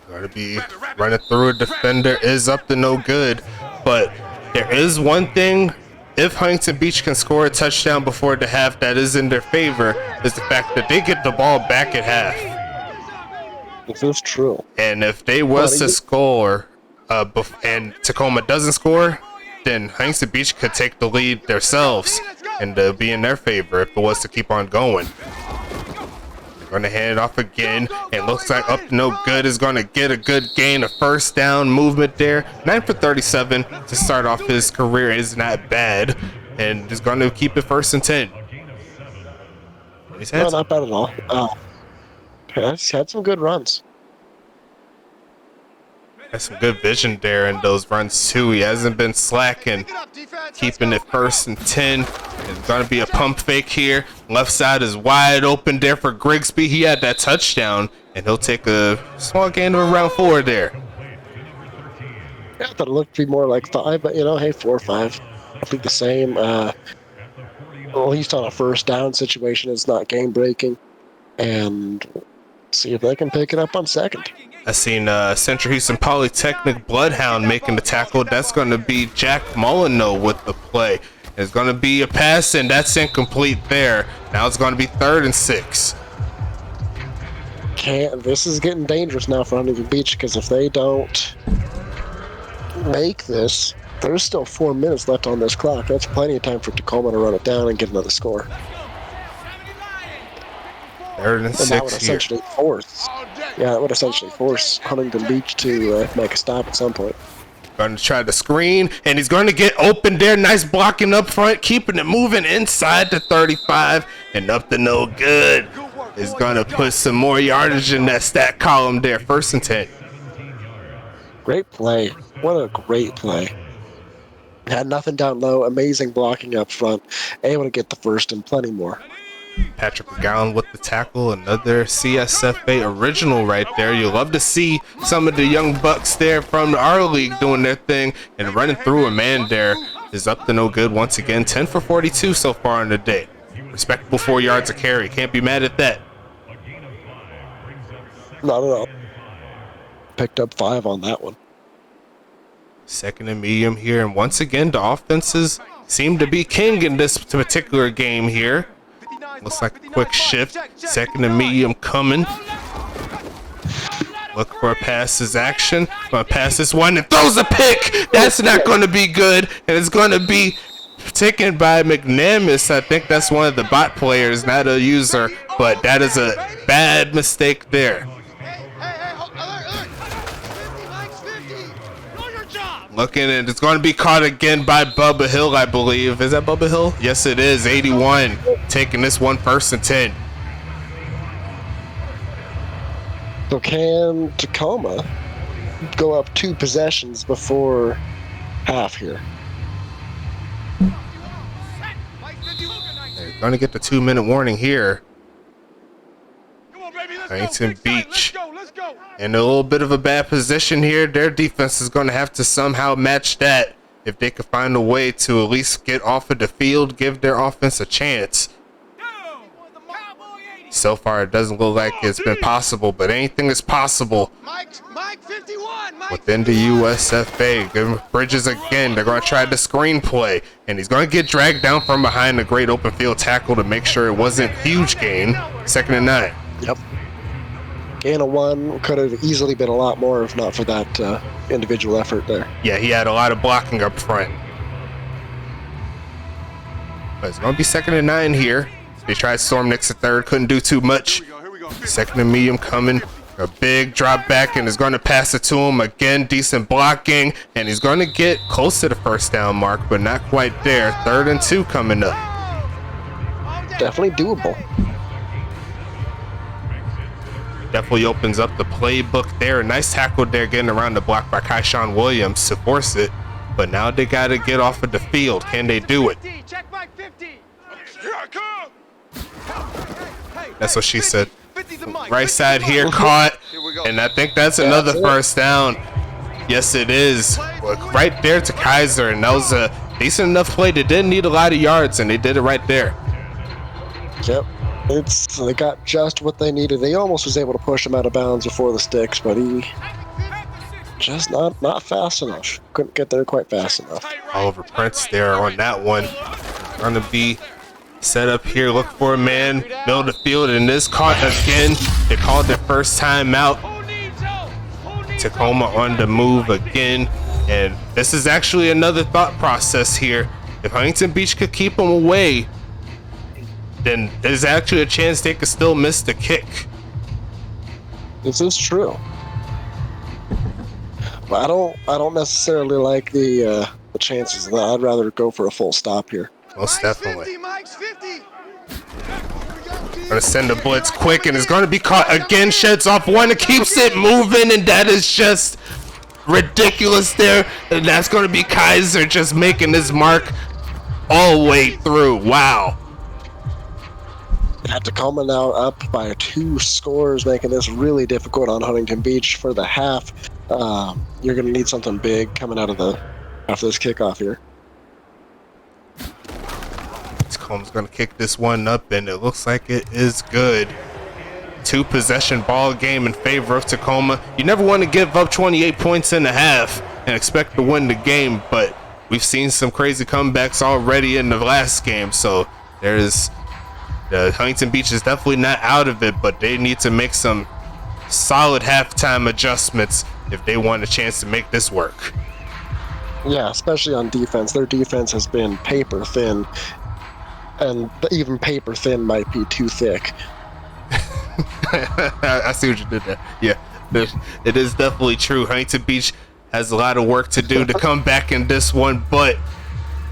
Going to be running through a defender is up to no good. But there is one thing, if Huntington Beach can score a touchdown before the half that is in their favor, is the fact that they get the ball back at half. This is true. And if they was to score and Tacoma doesn't score, then Huntington Beach could take the lead themselves and be in their favor if it was to keep on going. They're going to hand it off again, and looks like up to no good is going to get a good gain, a first down movement there. 9 for 37 to start off his career is not bad, and is going to keep it 1st and 10. No, not bad at all. He's had some good runs. Has some good vision there in those runs too. He hasn't been slacking, keeping it 1st and 10. It's going to be a pump fake here. Left side is wide open there for Grigsby. He had that touchdown, and he'll take a small gain of around 4 there. Yeah, I thought it looked to be more like 5, but hey, 4 or 5. I think the same. At least on a first down situation, it's not game breaking, and see if they can pick it up on second. I seen Central Houston Polytechnic Bloodhound making the tackle. That's going to be Jack Molyneux with the play. It's going to be a pass, and that's incomplete there. Now it's going to be 3rd and 6. This is getting dangerous now for Huntington Beach, because if they don't make this, there's still 4 minutes left on this clock. That's plenty of time for Tacoma to run it down and get another score. 3rd and 6 that would essentially force. Yeah, that would essentially force Huntington Beach to make a stop at some point. Going to try the screen, and he's going to get open there. Nice blocking up front, keeping it moving inside the 35, and up to no good. Is going to put some more yardage in that stat column there. 1st and 10. Great play. What a great play. Had nothing down low. Amazing blocking up front. Able to get the first and plenty more. Patrick McGowan with the tackle, another CSFA original right there. You love to see some of the young bucks there from our league doing their thing, and running through a man there is up to no good once again. 10 for 42 so far in the day. Respectable 4 yards a carry. Can't be mad at that. Not at all. Picked up 5 on that one. 2nd and medium here, and once again the offenses seem to be king in this particular game here. Looks like a quick shift. 2nd and medium coming. Look for a passes action. Gonna pass this one and throws a pick. That's not going to be good, and it's going to be taken by McNamus. I think that's one of the bot players, not a user, but that is a bad mistake there. Looking, and it's going to be caught again by Bubba Hill, I believe. Is that Bubba Hill? Yes, it is. 81. Taking this one 1st and 10. So can Tacoma go up 2 possessions before half here? Gonna get the 2-minute warning here. Come on, baby, let's go. Huntington Big side, Beach let's go. in a little bit of a bad position here. Their defense is going to have to somehow match that if they can find a way to at least get off of the field, give their offense a chance. So far, it doesn't look like it's been possible, but anything is possible Mike 51. Mike within the USFA. Give him Bridges again. They're going to try the screenplay, and he's going to get dragged down from behind a great open field tackle to make sure it wasn't huge gain. 2nd and 9. Yep. Gain of 1 could have easily been a lot more if not for that individual effort there. Yeah, he had a lot of blocking up front. But it's going to be 2nd and 9 here. They tried Storm Nix at 3rd, couldn't do too much. 2nd and medium coming. A big drop back, and is going to pass it to him. Again, decent blocking, and he's going to get close to the 1st down mark, but not quite there. 3rd and 2 coming up. Definitely doable. Definitely opens up the playbook there. Nice tackle there, getting around the block by Kaishawn Williams to force it. But now they got to get off of the field. Can they do it? Check Mike 50. Here I come. That's what she said. Right side here, caught. And I think that's another 1st down. Yes, it is. Look, right there to Kaiser. And that was a decent enough play. They didn't need a lot of yards, and they did it right there. Yep. They got just what they needed. They almost was able to push him out of bounds before the sticks, but he just not fast enough. Couldn't get there quite fast enough. Oliver Prince there on that one. Going to be set up here. Look for a man. Build the field, and this caught again. They called their 1st time out. Tacoma on the move again. And this is actually another thought process here. If Huntington Beach could keep them away, then there's actually a chance they could still miss the kick. This is true. But I don't necessarily like the chances of that. I'd rather go for a full stop here. Most definitely. Mike's 50. Gonna send a blitz quick, and it's gonna be caught again. Sheds off one and keeps it moving, and that is just ridiculous there. And that's gonna be Kaiser just making his mark all the way through. Wow. Tacoma now up by 2 scores, making this really difficult on Huntington Beach for the half. You're going to need something big coming out of after this kickoff here. Tacoma's going to kick this one up, and it looks like it is good. 2-possession ball game in favor of Tacoma. You never want to give up 28 points in the half and expect to win the game, but we've seen some crazy comebacks already in the last game, so there's... Huntington Beach is definitely not out of it, but they need to make some solid halftime adjustments if they want a chance to make this work. Yeah, especially on defense. Their defense has been paper thin, and even paper thin might be too thick. I see what you did there. Yeah, it is definitely true. Huntington Beach has a lot of work to do to come back in this one, but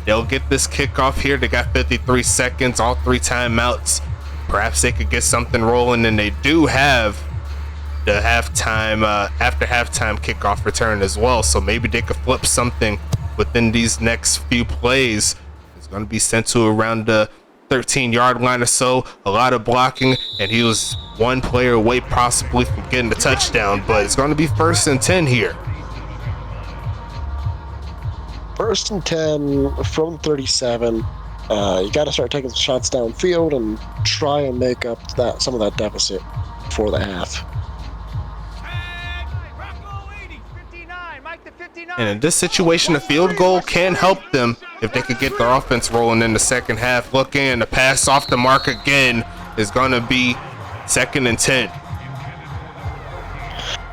they'll get this kickoff here. They got 53 seconds, all 3 timeouts. Perhaps they could get something rolling, and they do have the halftime, after halftime kickoff return as well. So maybe they could flip something within these next few plays. It's going to be sent to around the 13-yard line or so. A lot of blocking, and he was 1 player away possibly from getting the touchdown. But it's going to be 1st and 10 here. 1st and 10 from 37. You got to start taking some shots downfield and try and make up some of that deficit for the half. And in this situation, a field goal can help them if they could get their offense rolling in the second half. Looking, and the pass off the mark again is going to be 2nd and 10.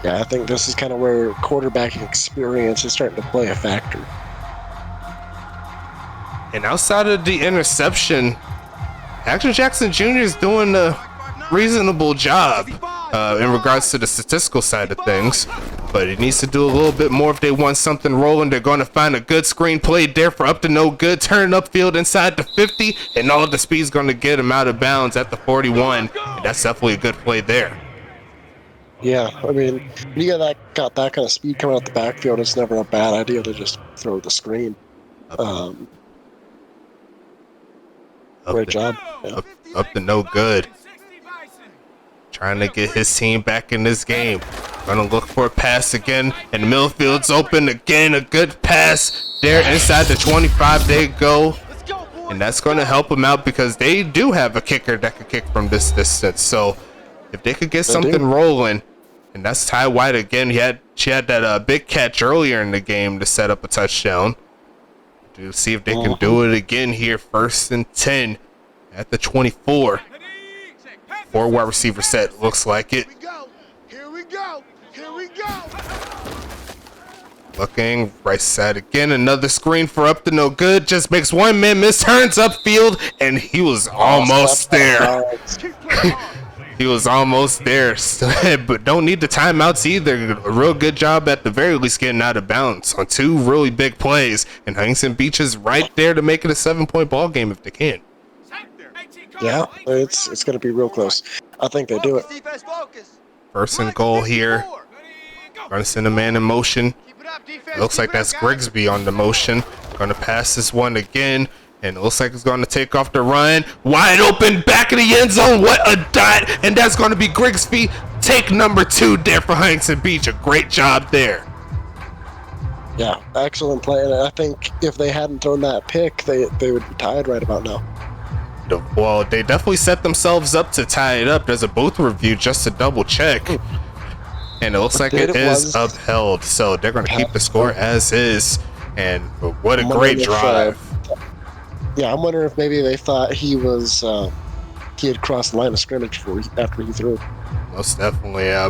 Yeah, I think this is kind of where quarterbacking experience is starting to play a factor. And outside of the interception, Action Jackson Jr. is doing a reasonable job in regards to the statistical side of things. But he needs to do a little bit more if they want something rolling. They're going to find a good screen play there for up to no good. Turn upfield inside the 50, and all the speed's going to get him out of bounds at the 41. And that's definitely a good play there. Yeah, I mean, when you got that kind of speed coming out the backfield, it's never a bad idea to just throw the screen. Great job. Yeah. Up to no good. Trying to get his team back in this game. Gonna look for a pass again, and Millfield's open again. A good pass there inside the 25. They go, and that's gonna help them out because they do have a kicker that could kick from this distance. So if they could get something rolling, and that's Ty White again. She had that big catch earlier in the game to set up a touchdown. To see if they can do it again here. 1st and 10 at the 24. 4 wide receiver set, looks like it. Here we go. Here we go. Looking right side again. Another screen for up to no good. Just makes one man miss. Turns upfield, and he was almost there. He was almost there. But don't need the timeouts either. A real good job at the very least getting out of bounds on 2 really big plays. And Huntington Beach is right there to make it a 7-point ball game if they can. Yeah, it's going to be real close. I think they do it. 1st and goal here. Going to send a man in motion. Looks like that's Grigsby on the motion. Going to pass this one again. And it looks like it's going to take off the run. Wide open, back of the end zone. What a dot. And that's going to be Grigsby. Take number 2 there for Huntington Beach. A great job there. Yeah, excellent play. And I think if they hadn't thrown that pick, they would be tied right about now. Well, they definitely set themselves up to tie it up. There's a booth review just to double check. And it looks like it is upheld. So they're going to keep the score as is. And what a great drive. Yeah, I'm wondering if maybe they thought he had crossed the line of scrimmage after he threw. Most definitely, yeah.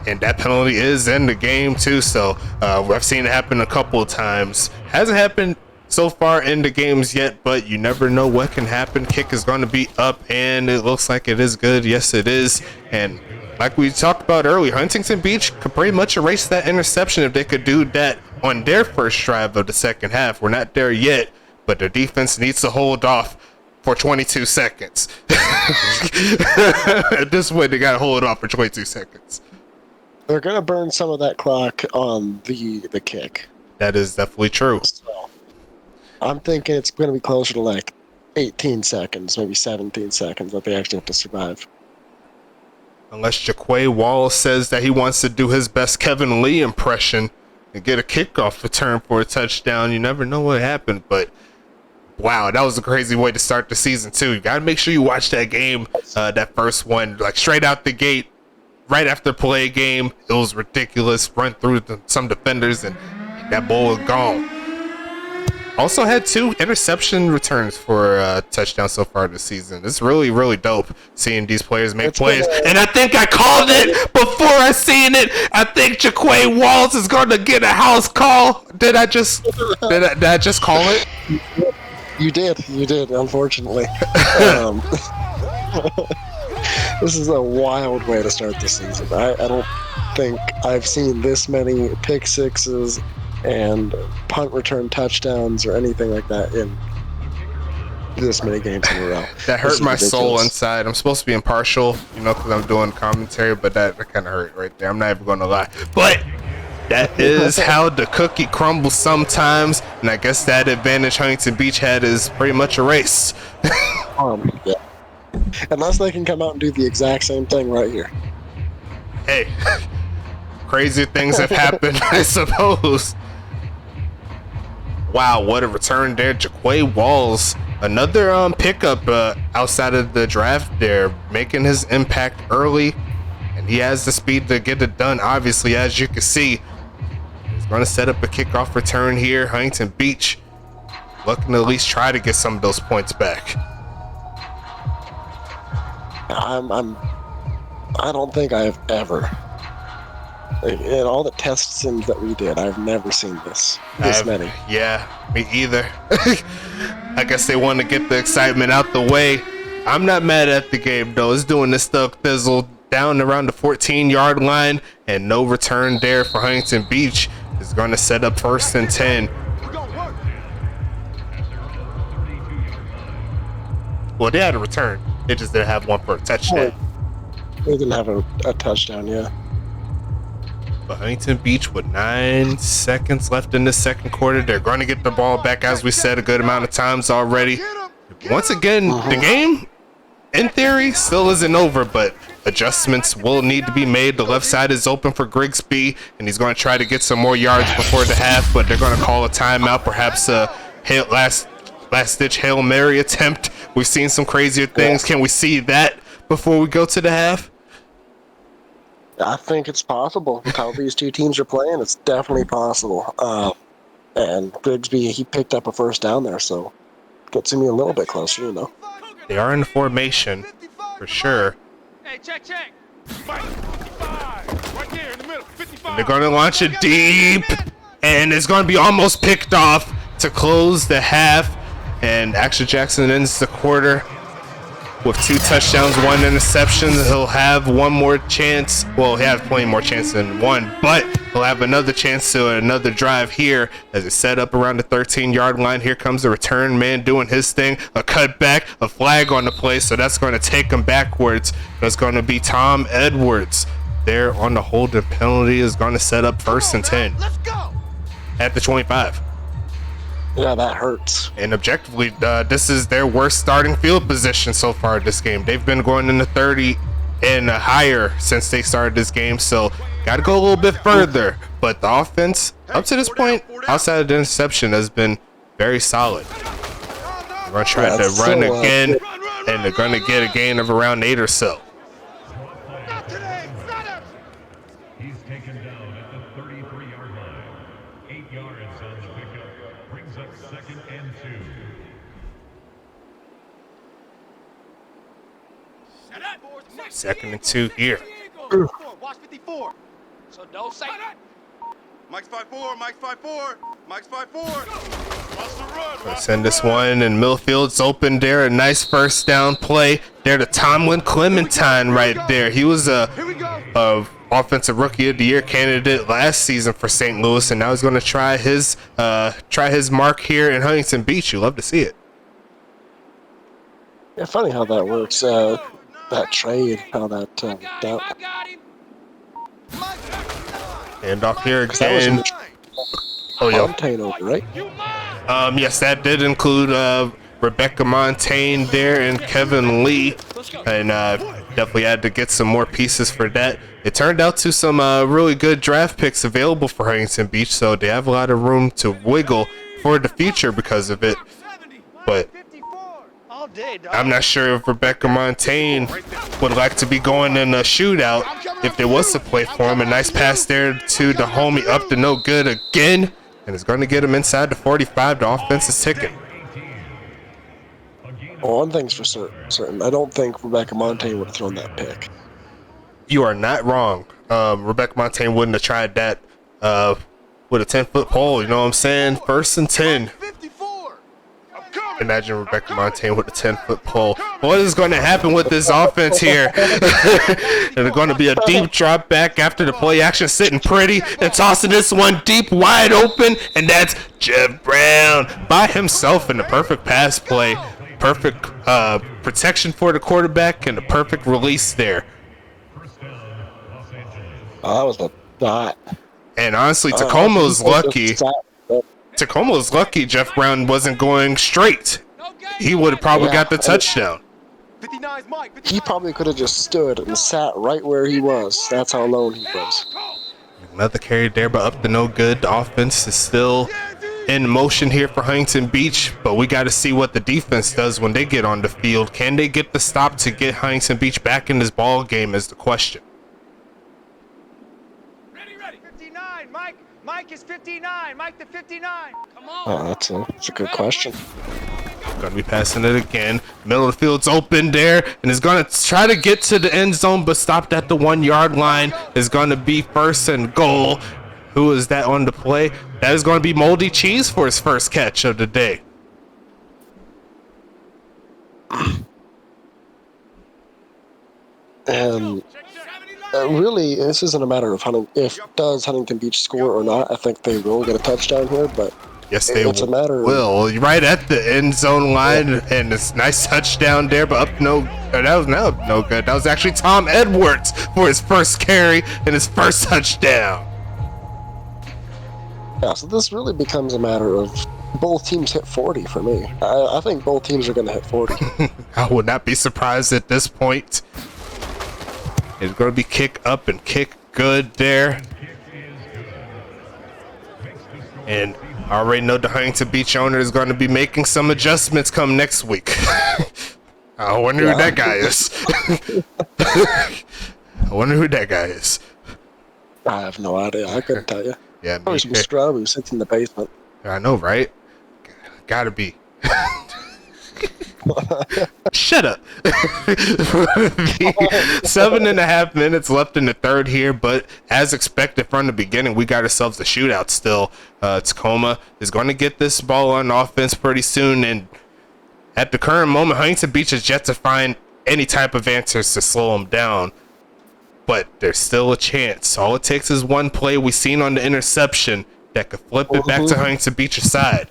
And that penalty is in the game too. So I've seen it happen a couple of times. Hasn't happened so far in the games yet, but you never know what can happen. Kick is going to be up, and it looks like it is good. Yes, it is. And like we talked about earlier, Huntington Beach could pretty much erase that interception if they could do that on their first drive of the second half. We're not there yet, but their defense needs to hold off for 22 seconds. At this point, they got to hold off for 22 seconds. They're going to burn some of that clock on the kick. That is definitely true. So, I'm thinking it's going to be closer to like 18 seconds, maybe 17 seconds that they actually have to survive. Unless Jaquay Wallace says that he wants to do his best Kevin Lee impression and get a kickoff return for a touchdown. You never know what happened, but wow, that was a crazy way to start the season too. You got to make sure you watch that game, that first one, like straight out the gate, right after play game. It was ridiculous. Run through some defenders, and that ball was gone. Also had 2 interception returns for a touchdown so far this season. It's really, really dope seeing these players make plays. And I think I called it before I seen it. I think Jaquay Wallace is going to get a house call. Did I just call it? You did, unfortunately. This is a wild way to start the season. I don't think I've seen this many pick sixes and punt return touchdowns or anything like that in this many games in a row. That hurt my soul inside. I'm supposed to be impartial, because I'm doing commentary, but that kind of hurt right there. I'm not even going to lie. But that is how the cookie crumbles sometimes, and I guess that advantage Huntington Beach had is pretty much erased. Yeah. Unless they can come out and do the exact same thing right here. Hey, crazy things have happened, I suppose. Wow, what a return there. Jaquay Walls, another pickup outside of the draft there, making his impact early, and he has the speed to get it done, obviously, as you can see. He's going to set up a kickoff return here. Huntington Beach looking to at least try to get some of those points back. I don't think I've ever, in all the test sims that we did, I've never seen this many. Yeah, me either. I guess they want to get the excitement out the way. I'm not mad at the game though. It's doing this stuff fizzle down around the 14-yard line, and no return there for Huntington Beach. Is going to set up 1st and 10. Well, they had a return. They just didn't have one for a touchdown. They didn't have a touchdown, yeah. But Huntington Beach with 9 seconds left in the second quarter. They're going to get the ball back, as we said a good amount of times already. Once again, the game, in theory, still isn't over, but adjustments will need to be made. The left side is open for Grigsby, and he's going to try to get some more yards before the half, but they're going to call a timeout, perhaps a last-ditch Hail Mary attempt. We've seen some crazier things. Can we see that before we go to the half? I think it's possible. With how these two teams are playing, it's definitely possible. And Grigsby, he picked up a first down there, so gets me a little bit closer, you know. They are in the formation, for sure. Hey, check. 55. Right there in the middle. 55. They're going to launch it deep, and it's going to be almost picked off to close the half. And Action Jackson ends the quarter with 2 touchdowns, 1 interception. He'll have one more chance. Well, he has plenty more chance than one, but he'll have another chance to another drive here as it's set up around the 13-yard line. Here comes the return man doing his thing. A cutback, a flag on the play, so that's going to take him backwards. That's going to be Tom Edwards. There on the holding penalty is going to set up 1st and 10 at the 25. Yeah, that hurts. And objectively, this is their worst starting field position so far this game. They've been going in the 30 and higher since they started this game, so got to go a little bit further. But the offense, up to this point, outside of the interception, has been very solid. They're going to try to run again, and they're going to get a gain of around 8 or so. He's taken down at the 33-yard line. 8 yards on the pickup. Brings up 2nd and 2. 2nd and 2 here. Watch 54. So don't say that. Mike's 5-4, Mike's 5-4, Mike's 5-4. Wants to run. Let's send this one, and Millfield's open there. A nice first down play. There to Tomlin Clementine right there. He was a offensive rookie of the year candidate last season for St. Louis, and now he's going to try his mark here in Huntington Beach. You love to see it. Yeah, funny how that works. That trade, how that down. And off here again. Oh yeah. Montano, right? Yes, that did include Rebecca Montaigne there and Kevin Lee, and definitely had to get some more pieces for that. It turned out to some really good draft picks available for Huntington Beach, so they have a lot of room to wiggle for the future because of it. But I'm not sure if Rebecca Montaigne would like to be going in a shootout if there was to play for him. A nice pass there to the homie, up to no good again, and it's going to get him inside the 45. The offense is ticking. Well, one thing's for certain. I don't think Rebecca Montaigne would have thrown that pick. You are not wrong. Rebecca Montaigne wouldn't have tried that with a 10-foot pole. You know what I'm saying? 1st and 10. Imagine Rebecca Montaigne with a 10-foot pole. What is going to happen with this offense here? There's going to be a deep drop back after the play action, sitting pretty and tossing this one deep, wide open, and that's Jeff Brown by himself in the perfect pass play. Perfect protection for the quarterback and the perfect release there. Oh, that was a dot. And honestly, Tacoma's lucky. Tacoma's lucky Jeff Brown wasn't going straight. He would have probably got the touchdown. He probably could have just stood and sat right where he was. That's how lone he was. Another carry there, but up to no good. The offense is still in motion here for Huntington Beach, but we got to see what the defense does when they get on the field. Can they get the stop to get Huntington Beach back in this ball game is the question. Ready. 59, Mike. Mike is 59. Mike the 59. Come on. Oh, that's a good question. Gonna be passing it again. Middle of the field's open there, and is gonna try to get to the end zone, but stopped at the 1-yard line. Is gonna be 1st and goal. Who is that on the play? That is gonna be Moldy Cheese for his first catch of the day. And really, this isn't a matter of does Huntington Beach score or not. I think they will get a touchdown here, but yes, they it's a matter will. Right at the end zone line, and it's nice touchdown there, but that was no good. That was actually Tom Edwards for his first carry and his first touchdown. Yeah, so this really becomes a matter of both teams hit 40 for me. I think both teams are going to hit 40. I would not be surprised at this point. It's going to be kick up and kick good there. And I already know the Huntington Beach owner is going to be making some adjustments come next week. I wonder who that guy is. I wonder who that guy is. I have no idea. I couldn't tell you. Yeah, Probably some scrub who sits in the basement. I know, right? Gotta be. Shut up. 7.5 minutes left in the third here, but as expected from the beginning, we got ourselves a shootout still. Tacoma is going to get this ball on offense pretty soon, and at the current moment, Huntington Beach is yet to find any type of answers to slow them down. But there's still a chance. All it takes is one play we seen on the interception that could flip it back to Huntington Beach's side.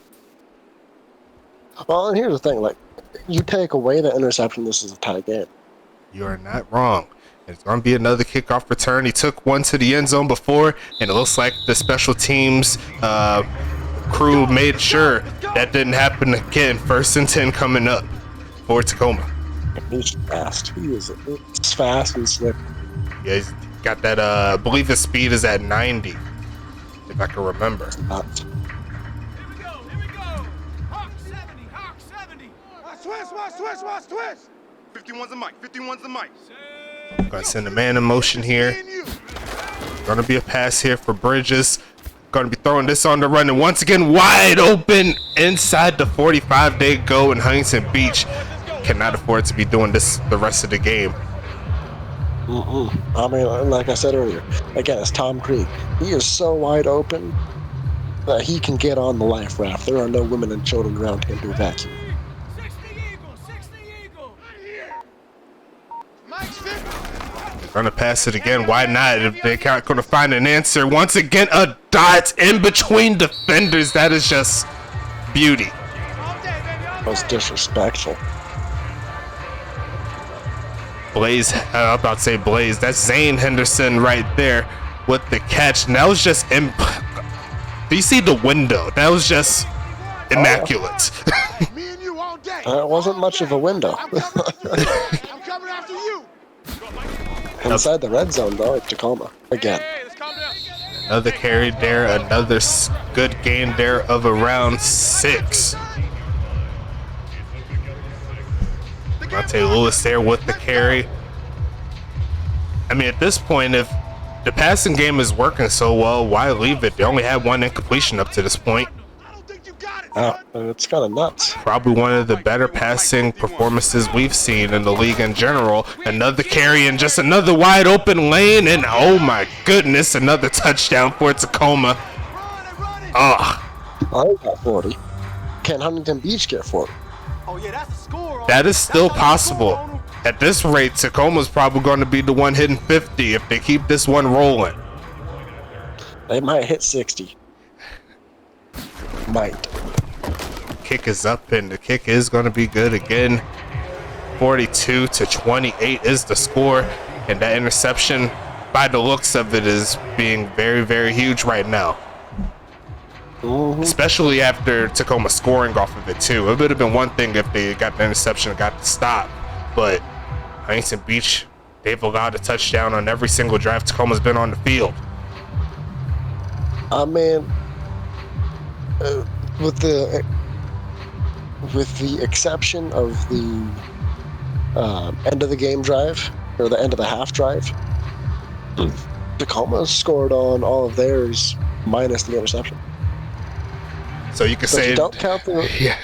Well, and here's the thing, like, you take away the interception, this is a tie game. You are not wrong. It's going to be another kickoff return. He took one to the end zone before, and it looks like the special teams crew made sure that didn't happen again. 1st and 10 coming up for Tacoma. He's fast. He's fast and slick. Yeah, he's got that, I believe his speed is at 90, if I can remember. Nuts. Here we go. Hawk 70. Watch twist. 51's the mic. 51's the mic. Gonna send a man in motion here. Gonna be a pass here for Bridges. Gonna be throwing this on the run, and once again wide open inside the 45. They go, and Huntington Beach cannot afford to be doing this the rest of the game. I mean, like I said earlier, again, it's Tom Creed. He is so wide open that he can get on the life raft. There are no women and children around him to evacuate. 60 Eagle. Right here. Mike's 50. Gonna pass it again. Why not? If they're not gonna find an answer, once again a dot in between defenders. That is just beauty. All day, baby. That was disrespectful. Blaze, I'm about to say Blaze. That's Zane Henderson right there with the catch. And that was just do you see the window? That was just immaculate. Me and you all day. It wasn't much of a window. I'm coming after you. Inside the red zone, though, at Tacoma. Again. Hey, let's calm down. Another carry there, another good gain there of around 6. Monte Lewis there with the carry. I mean, at this point, if the passing game is working so well, why leave it? They only had one incompletion up to this point. I don't think you got it. It's kind of nuts. Probably one of the better passing performances we've seen in the league in general. Another carry and just another wide open lane, and oh my goodness, another touchdown for Tacoma. I got 40. Can Huntington Beach get 40? Oh yeah, that's a score. That is still possible. At this rate, Tacoma's probably going to be the one hitting 50 if they keep this one rolling. They might hit 60. Might. Kick is up, and the kick is going to be good again. 42-28 is the score, and that interception, by the looks of it, is being very, very huge right now. Especially after Tacoma scoring off of it too. It would have been one thing if they got the interception and got the stop, but Huntington Beach, they've allowed a touchdown on every single drive Tacoma's been on the field. I mean, with the exception of the end of the game drive, or the end of the half drive, Tacoma scored on all of theirs minus the interception. So you could So say, you don't count the yeah,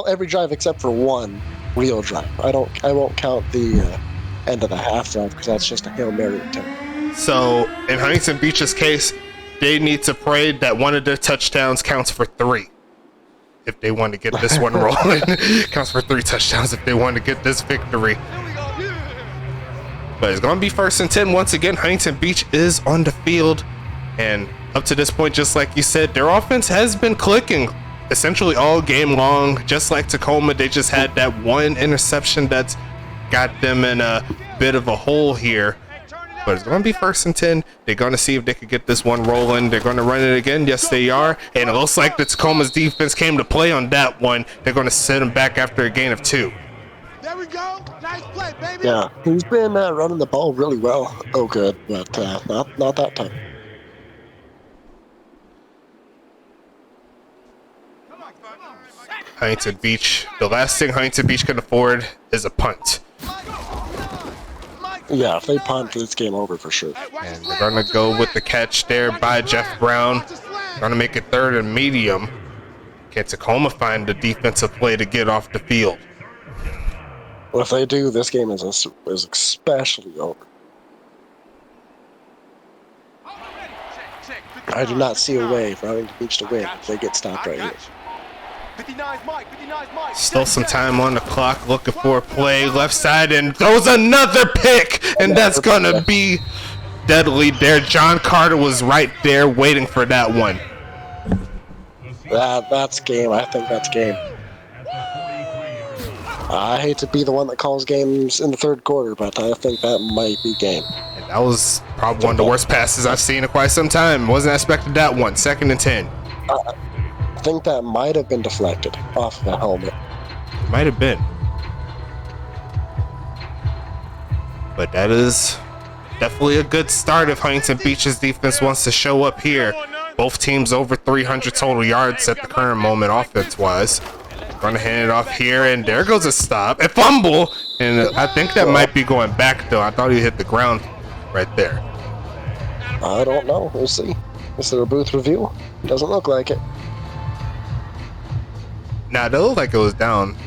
every drive except for one real drive. I won't count the end of the half drive because that's just a Hail Mary attempt. So in Huntington Beach's case, they need to pray that one of their touchdowns counts for 3 if they want to get this one rolling. Counts for 3 touchdowns if they want to get this victory. But it's going to be 1st and 10 once again. Huntington Beach is on the field, and up to this point, just like you said, their offense has been clicking essentially all game long. Just like Tacoma, they just had that one interception that's got them in a bit of a hole here. but it's going to be 1st and 10. They're going to see if they could get this one rolling. They're going to run it again. Yes, they are. And it looks like the Tacoma's defense came to play on that one. They're going to set them back after a gain of 2. There we go. Nice play, baby. Yeah, he's been running the ball really well. Oh, good, but not that time. Huntington Beach. The last thing Huntington Beach can afford is a punt. Yeah, if they punt, this game over for sure. And they're going to go with the catch there by Jeff Brown. Going to make it 3rd and medium. Can Tacoma find the defensive play to get off the field? Well, if they do, this game is especially over. I do not see a way for Huntington Beach to win if they get stopped right here. 59's Mike. 59's Mike. Still some time on the clock, looking for a play left side, and throws another pick, and that's gonna be deadly there. John Carter was right there waiting for that one. That's game. I think that's game. I hate to be the one that calls games in the 3rd quarter, but I think that might be game. And that was probably one of the worst passes I've seen in quite some time. Wasn't expecting that one. 2nd and 10. I think that might have been deflected off of the helmet. Might have been. But that is definitely a good start if Huntington Beach's defense wants to show up here. Both teams over 300 total yards at the current moment offense-wise. Going to hand it off here, and there goes a stop. A fumble! And I think that might be going back, though. I thought he hit the ground right there. I don't know. We'll see. Is there a booth review? Doesn't look like it. Nah, they look like it was down.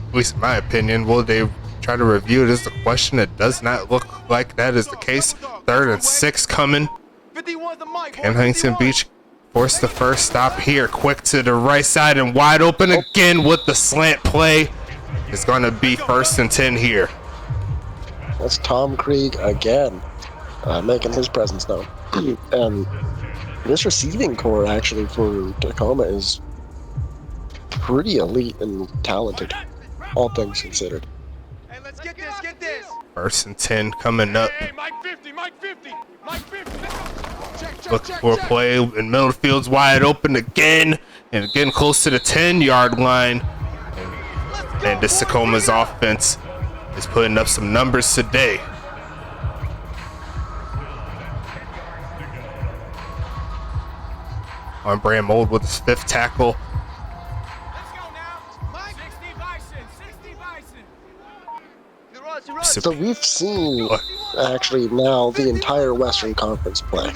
At least in my opinion. Will they try to review it is the question. It does not look like that is the case. 3rd and 6 coming. Can Huntington Beach force the first stop here? Quick to the right side and wide open again with the slant play. It's going to be 1st and 10 here. That's Tom Krieg again, making his presence known. And this receiving core actually for Tacoma is pretty elite and talented, all things considered. Hey, let's get this, get this. 1st and 10 coming up. Hey, Mike 50, Mike 50, Mike 50. Looking for a play in middle of the field's wide open again, and getting close to the 10-yard line. And this Tacoma's offense is putting up some numbers today. On brand mold with his 5th tackle. Let's go now. Mike. 60 Bison. So we've seen actually now the entire Western Conference play.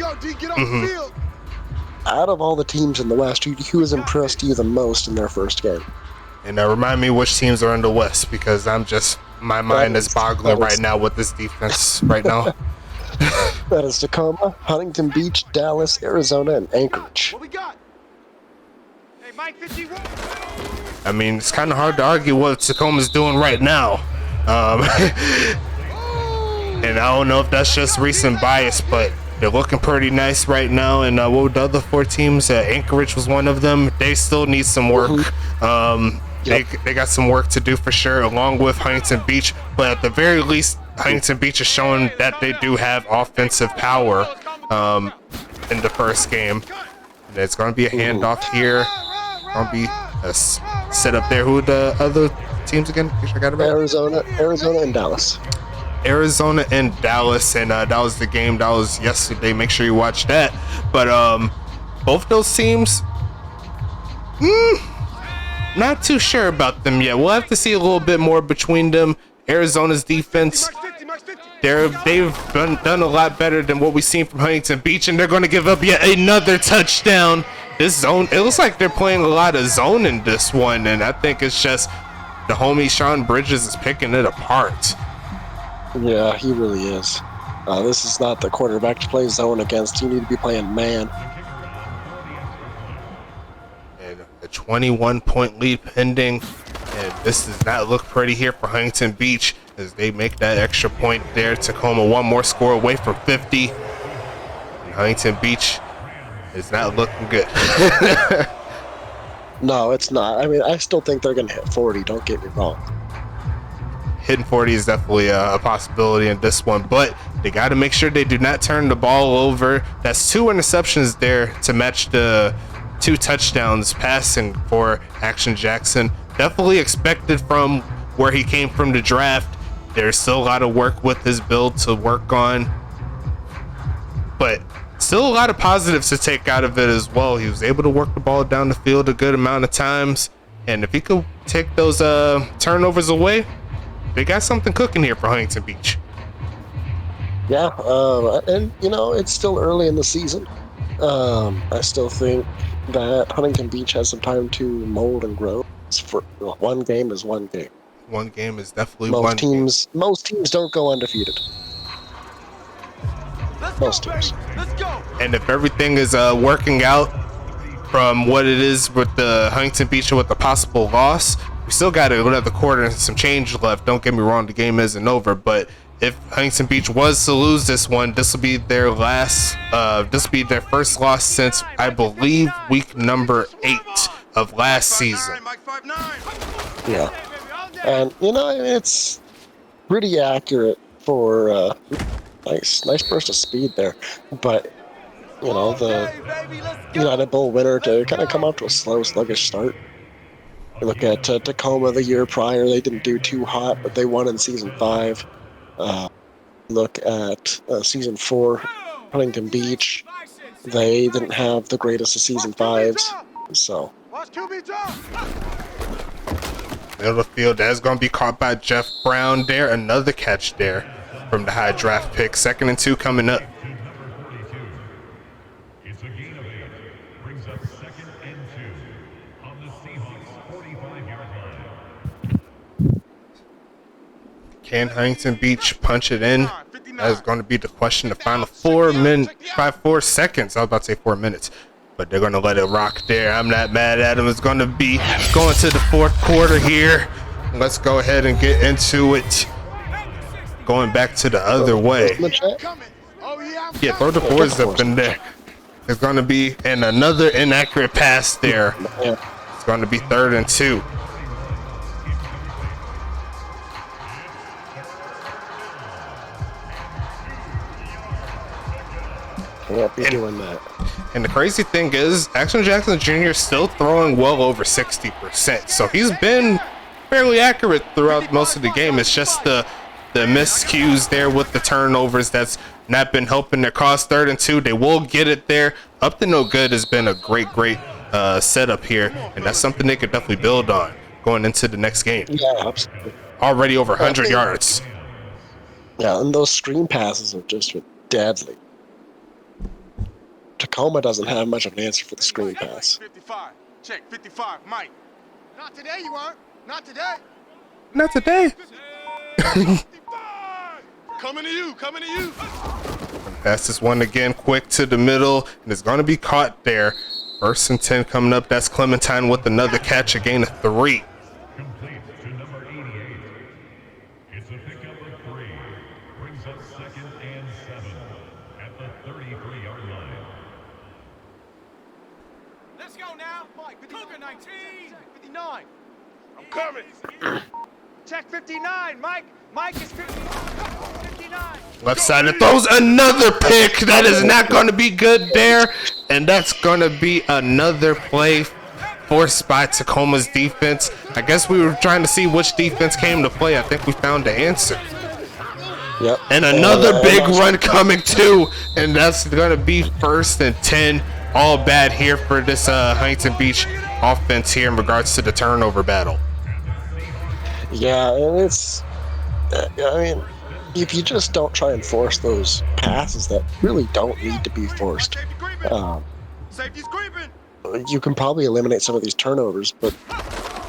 Out of all the teams in the West, who has impressed you the most in their first game? And remind me which teams are in the West, because my mind is boggling right now with this defense right now. That is Tacoma, Huntington Beach, Dallas, Arizona, and Anchorage. What we got? Hey, Mike 51. I mean, it's kind of hard to argue what Tacoma's doing right now. And I don't know if that's just recent bias, but they're looking pretty nice right now. And what were the other 4 teams? Anchorage was one of them. They still need some work. They got some work to do for sure, along with Huntington Beach. But at the very least, Huntington Beach is showing that they do have offensive power in the first game. And it's going to be a handoff here. Going to be a setup there. Who are the other teams again? I got it right. Arizona, and Dallas. Arizona and Dallas, and that was the game that was yesterday. Make sure you watch that. But both those teams, not too sure about them yet. We'll have to see a little bit more between them. Arizona's defense, they've done a lot better than what we've seen from Huntington Beach, and they're going to give up yet another touchdown. This zone, it looks like they're playing a lot of zone in this one, and I think it's just the homie Sean Bridges is picking it apart. Yeah, he really is. This is not the quarterback to play zone against. You need to be playing man. And a 21-point lead pending. And this does not look pretty here for Huntington Beach as they make that extra point there. Tacoma one more score away from 50. And Huntington Beach is not looking good. No, it's not. I mean, I still think they're going to hit 40. Don't get me wrong. hitting 40 is definitely a possibility in this one, but they got to make sure they do not turn the ball over. That's 2 interceptions there to match the 2 touchdowns passing for Action Jackson. Definitely expected from where he came from the draft. There's still a lot of work with his build to work on, but still a lot of positives to take out of it as well. He was able to work the ball down the field a good amount of times, and if he could take those turnovers away, they got something cooking here for Huntington Beach. Yeah, and you know, it's still early in the season. I still think that Huntington Beach has some time to mold and grow. One game is one game. One game is definitely one game. Most teams don't go undefeated. Most teams. Let's go. And if everything is working out from what it is with the Huntington Beach with the possible loss, we still got another quarter and some change left. Don't get me wrong, the game isn't over, but if Huntington Beach was to lose this one, this will be their first loss since, I believe, week number 8 of last season. Yeah. And, you know, it's pretty accurate for nice burst of speed there. But, you know, the United Bowl winner to kind of come out to a slow, sluggish start. You look at Tacoma the year prior, they didn't do too hot, but they won in Season 5. Look at Season 4, Huntington Beach. They didn't have the greatest of Season 5s, so... Middle of the field, that's going to be caught by Jeff Brown there. Another catch there from the high draft pick. 2nd and 2 coming up. It's a gain of 8. Brings up 2nd and 2 on the Seahawks 45-yard line. Can Huntington Beach punch it in? That is going to be the question. The final 4 seconds. I was about to say 4 minutes, but they're going to let it rock there. I'm not mad at them. It's going to be going to the 4th quarter here. Let's go ahead and get into it. Going back to the other way. Yeah, throw the boards up in there. It's going to be another inaccurate pass there. It's going to be 3rd and 2. Can't be doing that. And the crazy thing is, Action Jackson Jr. is still throwing well over 60%. So he's been fairly accurate throughout most of the game. It's just the miscues there with the turnovers that's not been helping their cause. 3rd and 2, they will get it there. Up to no good has been a great setup here, and that's something they could definitely build on going into the next game. Yeah, absolutely. Already over 100 yards. Yeah, and those screen passes are just deadly. Tacoma doesn't have much of an answer for the screen pass. 55. Check 55. Mike. Not today, you aren't. Not today. Not today. Coming to you. Coming to you. Pass this one again, quick to the middle, and it's going to be caught there. 1st and 10 coming up. That's Clementine with another catch, a gain of 3. Complete to number 88. It's a pickup of 3. Brings up 2nd and 7 at the 33-yard line. Let's go now. Cougar 19. 59. I'm coming. Check 59. Mike is 59. Left side, it throws another pick. That is not going to be good there. And that's going to be another play forced by Tacoma's defense. I guess we were trying to see which defense came to play. I think we found the answer. Yep. And another big run coming too. And that's going to be 1st and 10. All bad here for this Huntington Beach offense here in regards to the turnover battle. Yeah, and it's... I mean, if you just don't try and force those passes that really don't need to be forced, Safety's creeping. you can probably eliminate some of these turnovers, but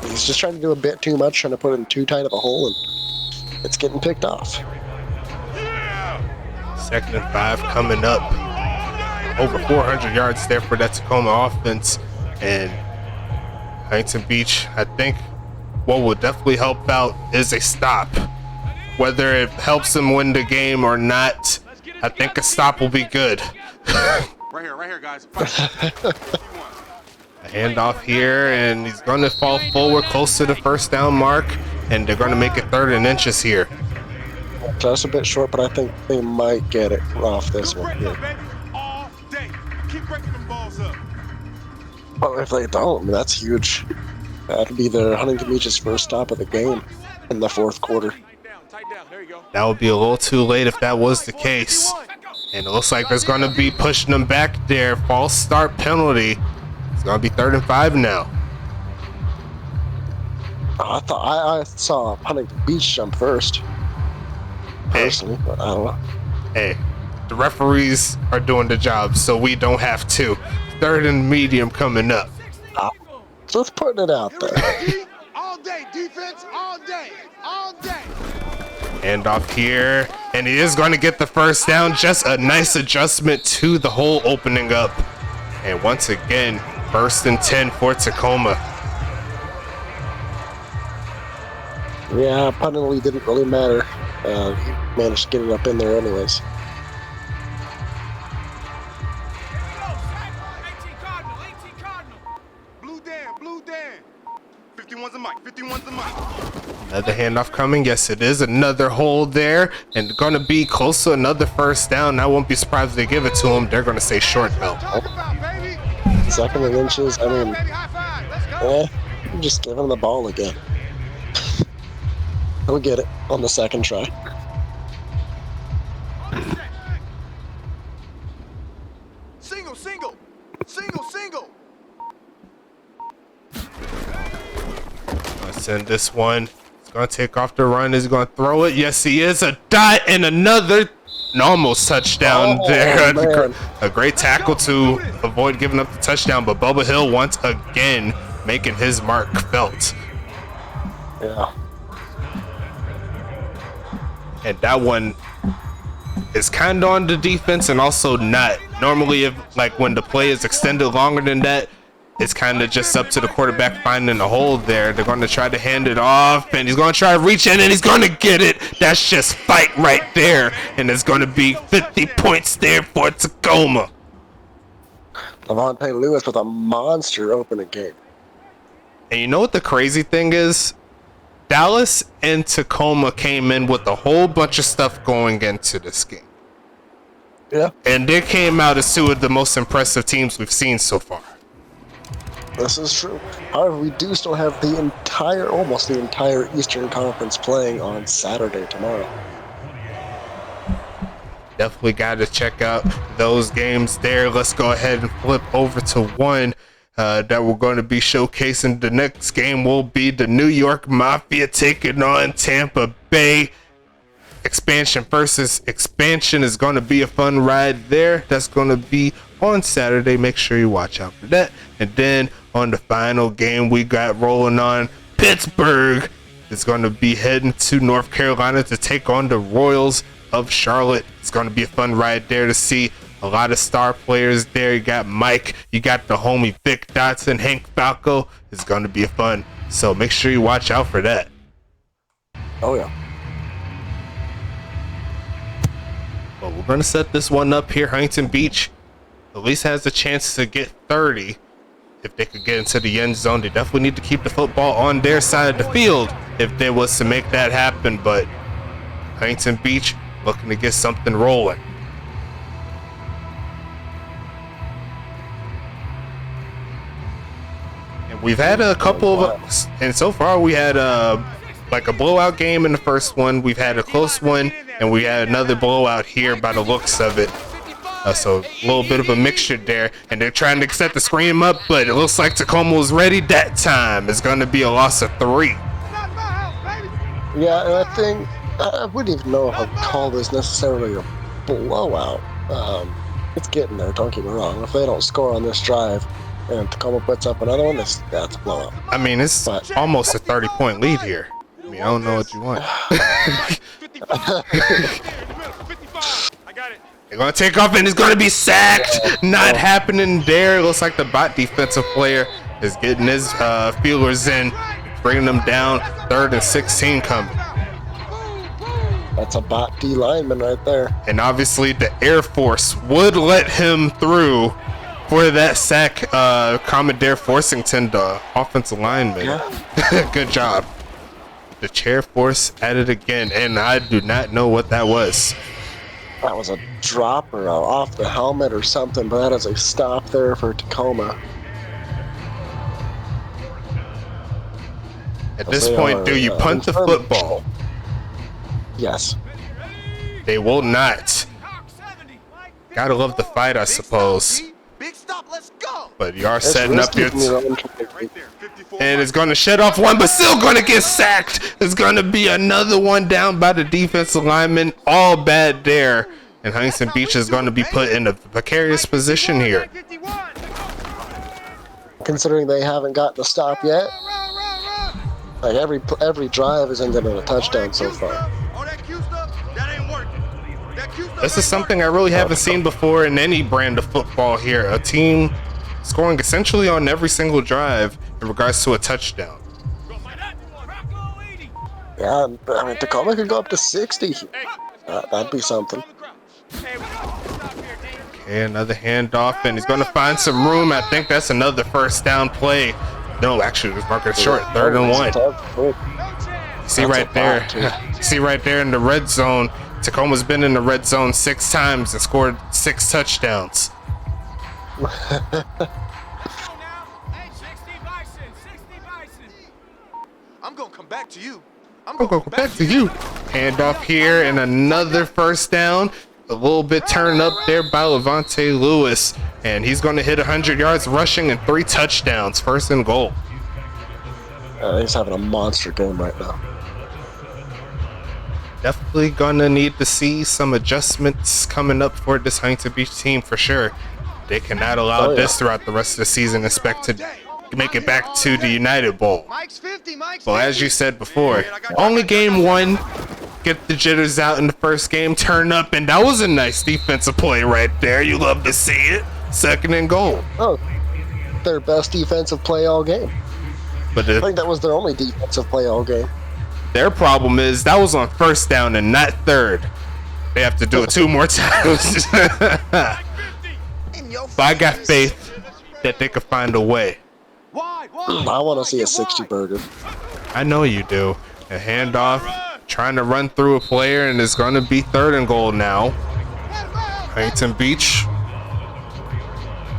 he's just trying to do a bit too much, trying to put it in too tight of a hole, and it's getting picked off. 2nd and 5 coming up. Over 400 yards there for that Tacoma offense. And Huntington Beach, I think what will definitely help out is a stop. Whether it helps them win the game or not, I think a stop will be good. Right here, guys. A handoff here, and he's going to fall forward close to the 1st down mark. and they're going to make it 3rd and inches here. Just a bit short, but I think they might get it off this Good one. break up, Yeah. baby. All day. Keep breaking them balls up. But if they don't, I mean, that's huge. That'll be their Huntington Beach's first stop of the game in the 4th quarter. Tight down. There you go. That would be a little too late if that was the case. And it looks like there's going to be pushing them back there. False start penalty. It's going to be 3rd and 5 now. I thought I saw Huntington Beach jump first. Personally, but I don't know. Hey, the referees are doing the job, so we don't have to. 3rd and medium coming up. Just putting it out there. All day. Defense. All day. All day. And off here, and he is going to get the first down. Just a nice adjustment to the hole opening up. And once again, 1st and 10 for Tacoma. Yeah, penalty didn't really matter. He managed to get it up in there anyways. 18 Cardinal. Blue Dan. 51's a mic. 51's a mic. Another handoff coming. Yes, it is. Another hold there. And going to be close to another first down. I won't be surprised if they give it to him. They're going to say short belt. Talk about, baby. 2nd and inches. I mean, Baby, high five. Let's go. I'm just giving him the ball again. He'll get it on the 2nd try. Single. Let's send this one. He's going to take off the run. Is he going to throw it? Yes, he is. A dot and another almost touchdown there. Man. A great tackle to avoid giving up the touchdown, but Bubba Hill once again making his mark felt. Yeah. And that one is kind of on the defense and also not. Normally, if like when the play is extended longer than that, it's kind of just up to the quarterback finding a hole there. They're going to try to hand it off, and he's going to try to reach in, and he's going to get it. That's just fight right there, and it's going to be 50 points there for Tacoma. Levante Lewis with a monster opening game. And you know what the crazy thing is? Dallas and Tacoma came in with a whole bunch of stuff going into this game. Yeah, And they came out as 2 of the most impressive teams we've seen so far. this is true. However, we do still have almost the entire Eastern Conference playing on Saturday tomorrow. Definitely got to check out those games there. Let's go ahead and flip over to one that we're going to be showcasing. The next game will be the New York Mafia taking on Tampa Bay. Expansion versus expansion is going to be a fun ride there. That's going to be on Saturday. Make sure you watch out for that. And then on the final game we got rolling on, Pittsburgh is going to be heading to North Carolina to take on the Royals of Charlotte. It's going to be a fun ride there to see a lot of star players there. You got Mike, you got the homie Vic Dotson, Hank Falco. It's going to be fun. So make sure you watch out for that. Oh yeah. Well, we're going to set this one up here. Huntington Beach at least has a chance to get 30 if they could get into the end zone. They definitely need to keep the football on their side of the field if they was to make that happen. But Huntington Beach looking to get something rolling. And we've had a couple of, and so far we had like a blowout game in the first one. We've had a close one, and we had another blowout here by the looks of it. So a little bit of a mixture there, and they're trying to set the screen up, but it looks like Tacoma was ready that time. It's going to be a loss of 3. Yeah, and I think I wouldn't even know if I'd call this necessarily a blowout. It's getting there, don't get me wrong. If they don't score on this drive and Tacoma puts up another one, that's a blowout. I mean, it's almost a 30-point lead here. I mean, I don't know what you want. I got it. They're going to take off, and he's going to be sacked. Not happening there. It looks like the bot defensive player is getting his feelers in, bringing them down. 3rd and 16 coming. That's a bot D lineman right there. And obviously the Air Force would let him through for that sack. Commodore Forsington, the offensive lineman. Yeah. Good job. the chair force at it again, and I do not know what that was. That was a drop or off the helmet or something, but that is a stop there for Tacoma. At this point, do you punt the football? Yes. They will not. Gotta love the fight, I suppose. Big stop, let's go. But you are It's setting up risky your... from Right there, 54. And it's going to shed off one, but still going to get sacked. It's going to be another one down by the defensive lineman. All bad there. And Huntington Beach is going to be put in a precarious position here. Considering they haven't gotten the stop yet. Like every drive has ended in a touchdown so far. Oh, that Q stuff, that ain't working. That Q stuff This is something I really haven't seen before in any brand of football here. A team scoring essentially on every single drive in regards to a touchdown. Yeah, I mean, Tacoma could go up to 60. That'd be something. Okay, another handoff, and he's going to find some room. I think that's another first down play. No, actually, it's marking it short. 3rd and 1. See right there. See right there in the red zone. Tacoma's been in the red zone 6 times and scored 6 touchdowns. I'm gonna come back to you. I'm going to go back to you. Handoff here and another first down. A little bit turned up there by Levante Lewis. And he's going to hit 100 yards rushing and 3 touchdowns. 1st and goal. He's having a monster game right now. Definitely going to need to see some adjustments coming up for this Huntington Beach team for sure. They cannot allow this throughout the rest of the season. Expect to make it back to the United Bowl. Mike's 50, Mike's Well, 50. as you said before, only game 1. Get the jitters out in the first game, turn up, and that was a nice defensive play right there. You love to see it. 2nd and goal. Oh, their best defensive play all game. But I think that was their only defensive play all game. their problem is that was on 1st down and not 3rd. They have to do it 2 more times. But I got faith that they could find a way. I want to see a 60 burger. I know you do. A handoff, trying to run through a player, and it's going to be 3rd and goal now. Huntington Beach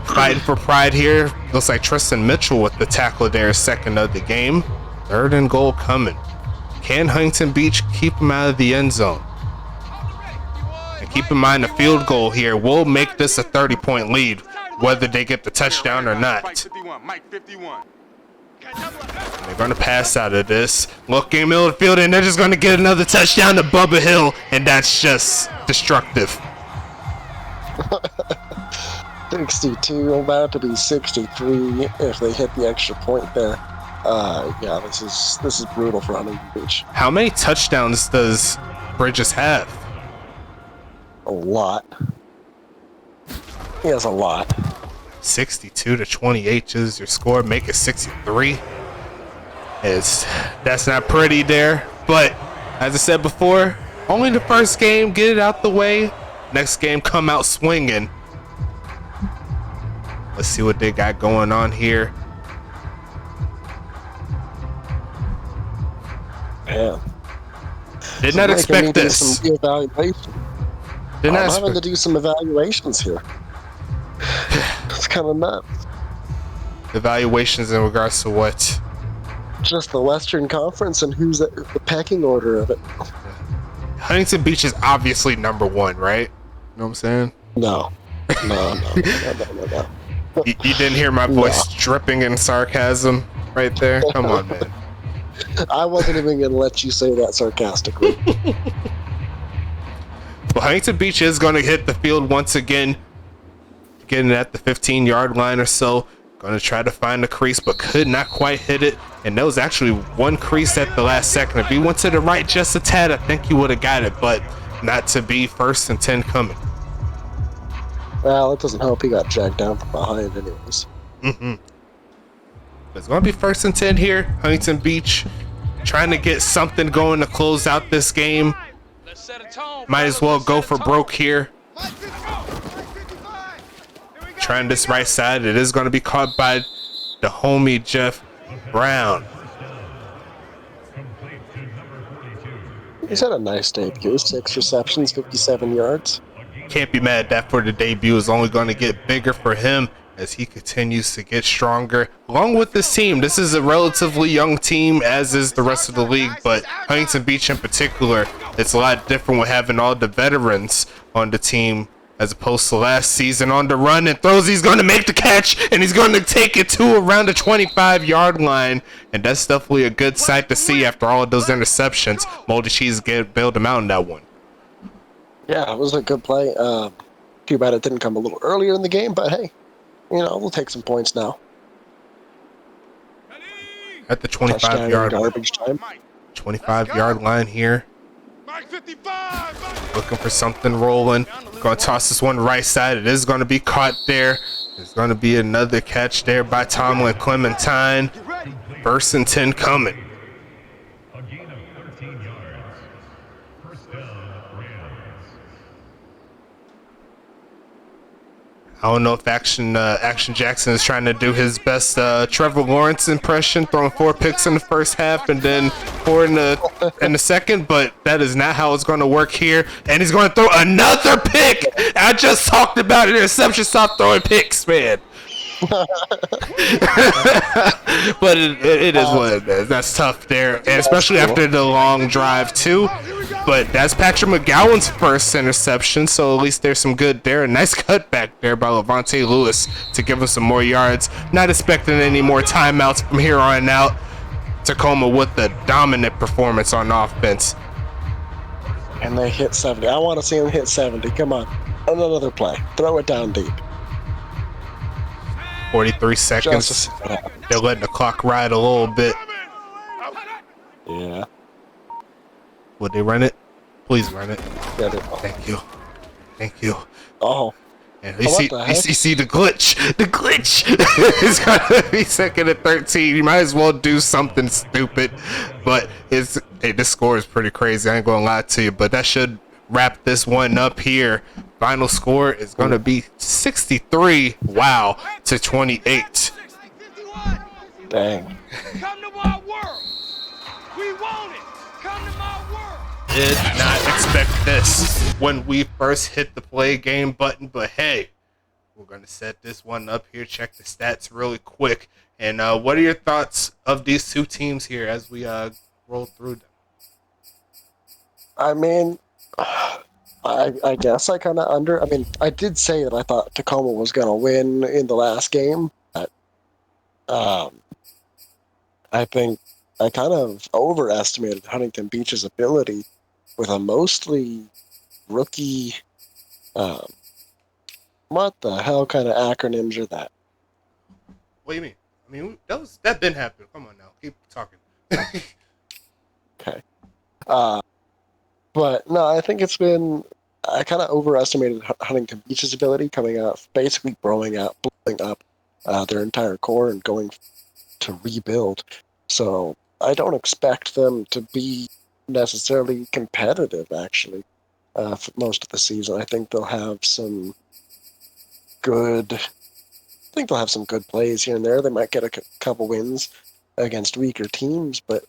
fighting for pride here. Looks like Tristan Mitchell with the tackle there, 2nd of the game. 3rd and goal coming. Can Huntington Beach keep him out of the end zone? And keep in mind the field goal here will make this a 30-point lead, whether they get the touchdown or not. Mike 51. They're going to pass out of this. Looking middle of the field, and they're just going to get another touchdown to Bubba Hill, and that's just destructive. 62, about to be 63 if they hit the extra point there. Yeah, this is brutal for Huntington Beach. How many touchdowns does Bridges have? A lot. He has a lot. 62-28 is your score. Make it 63. That's not pretty there, but as I said before, only the first game. Get it out the way. Next game, come out swinging. Let's see what they got going on here. Yeah. Did not expect this. Did not I'm having to do some evaluations here. It's kind of nuts. Evaluations in regards to what? Just the Western Conference and who's at the pecking order of it. Huntington Beach is obviously number 1, right? You know what I'm saying? No. You didn't hear my voice dripping in sarcasm right there? Come on, man. I wasn't even going to let you say that sarcastically. Well, Huntington Beach is going to hit the field once again, getting at the 15-yard line or so. Going to try to find the crease, but could not quite hit it. And there was actually one crease at the last second. If he went to the right just a tad, I think he would have got it, but not to be 1st and 10 coming. Well, it doesn't help. He got dragged down from behind anyways. But it's going to be 1st and 10 here. Huntington Beach trying to get something going to close out this game. Might as well go for broke here. Trying this right side. It is going to be caught by the homie Jeff Brown. He's had a nice debut. 6 receptions, 57 yards. Can't be mad at that for the debut. Is only going to get bigger for him as he continues to get stronger. Along with this team, this is a relatively young team, as is the rest of the league, but Huntington Beach in particular, it's a lot different with having all the veterans on the team as opposed to last season. On the run and throws, he's going to make the catch, and he's going to take it to around the 25-yard line, and that's definitely a good sight to see after all of those interceptions. Moldy Cheese bailed him out in that one. Yeah, it was a good play. Too bad it didn't come a little earlier in the game, but hey, we'll take some points now. At the 25-yard garbage time. 25-yard line here. Looking for something rolling. Going to toss this one right side. It is going to be caught there. There's going to be another catch there by Tomlin Clementine. 1st and 10 coming. A gain of 13 yards. First down, Rams. I don't know if Action Jackson is trying to do his best Trevor Lawrence impression, throwing 4 picks in the first half and then 4 in the second, but that is not how it's going to work here. And he's going to throw another pick. I just talked about interception. Stop throwing picks, man. But it is what it is. That's tough there, and especially after the long drive too. But that's Patrick McGowan's first interception, so at least there's some good there. A nice cutback there by Levante Lewis to give us some more yards. Not expecting any more timeouts from here on out. Tacoma with the dominant performance on offense. And they hit 70. I want to see them hit 70. Come on. Another play. Throw it down deep. 43 seconds. They're letting the clock ride a little bit. Yeah. Would they run it? Please run it. Yeah, they Thank you. Thank you. Oh. And you see the glitch. The glitch. It's gonna be 2nd and 13. You might as well do something stupid. But this score is pretty crazy. I ain't gonna lie to you. But that should wrap this one up here. Final score is gonna be 63. Wow, to 28. Dang. Come to my world. We want it. Come to my world. Did not expect this when we first hit the play game button, but hey, we're gonna set this one up here. Check the stats really quick. And what are your thoughts of these two teams here as we roll through them? I mean, I guess I kind of I did say that I thought Tacoma was going to win in the last game, but I think I kind of overestimated Huntington Beach's ability with a mostly rookie, what the hell kind of acronyms are that? What do you mean? I mean, that been happening. Come on now, keep talking. Okay. But no, I think I kind of overestimated Huntington Beach's ability coming out, basically blowing up their entire core and going to rebuild. So I don't expect them to be necessarily competitive, actually, for most of the season. I think they'll have some good plays here and there. They might get a couple wins against weaker teams, but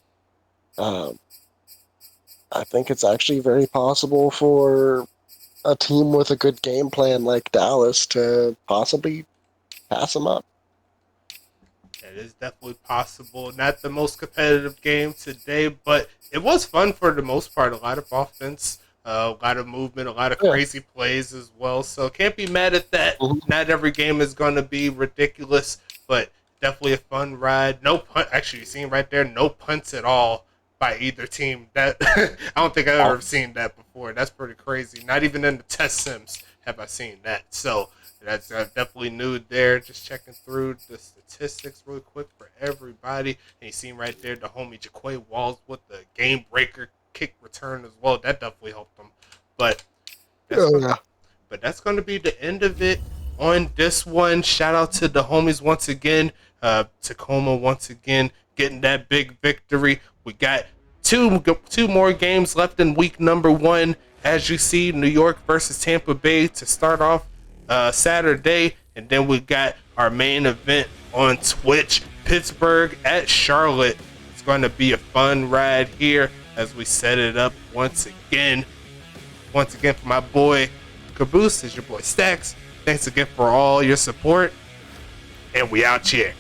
I think it's actually very possible for a team with a good game plan like Dallas to possibly pass them up. It is definitely possible. Not the most competitive game today, but it was fun for the most part. A lot of offense, a lot of movement, a lot of crazy plays as well. So can't be mad at that. Mm-hmm. Not every game is going to be ridiculous, but definitely a fun ride. No punt. Actually, you seen right there, no punts at all by either team. That I don't think I've ever seen that before. That's pretty crazy. Not even in the test sims have I seen that. So that's definitely new there. Just checking through the statistics real quick for everybody. And you seen right there the homie Jaquay Walls with the game breaker kick return as well. That definitely helped them. But that's going to be the end of it on this one. Shout out to the homies once again. Tacoma once again getting that big victory. We got two more games left in week number 1. As you see, New York versus Tampa Bay to start off Saturday. And then we got our main event on Twitch, Pittsburgh at Charlotte. It's going to be a fun ride here as we set it up once again. Once again, for my boy Caboose, is your boy Stacks. Thanks again for all your support. And we out here.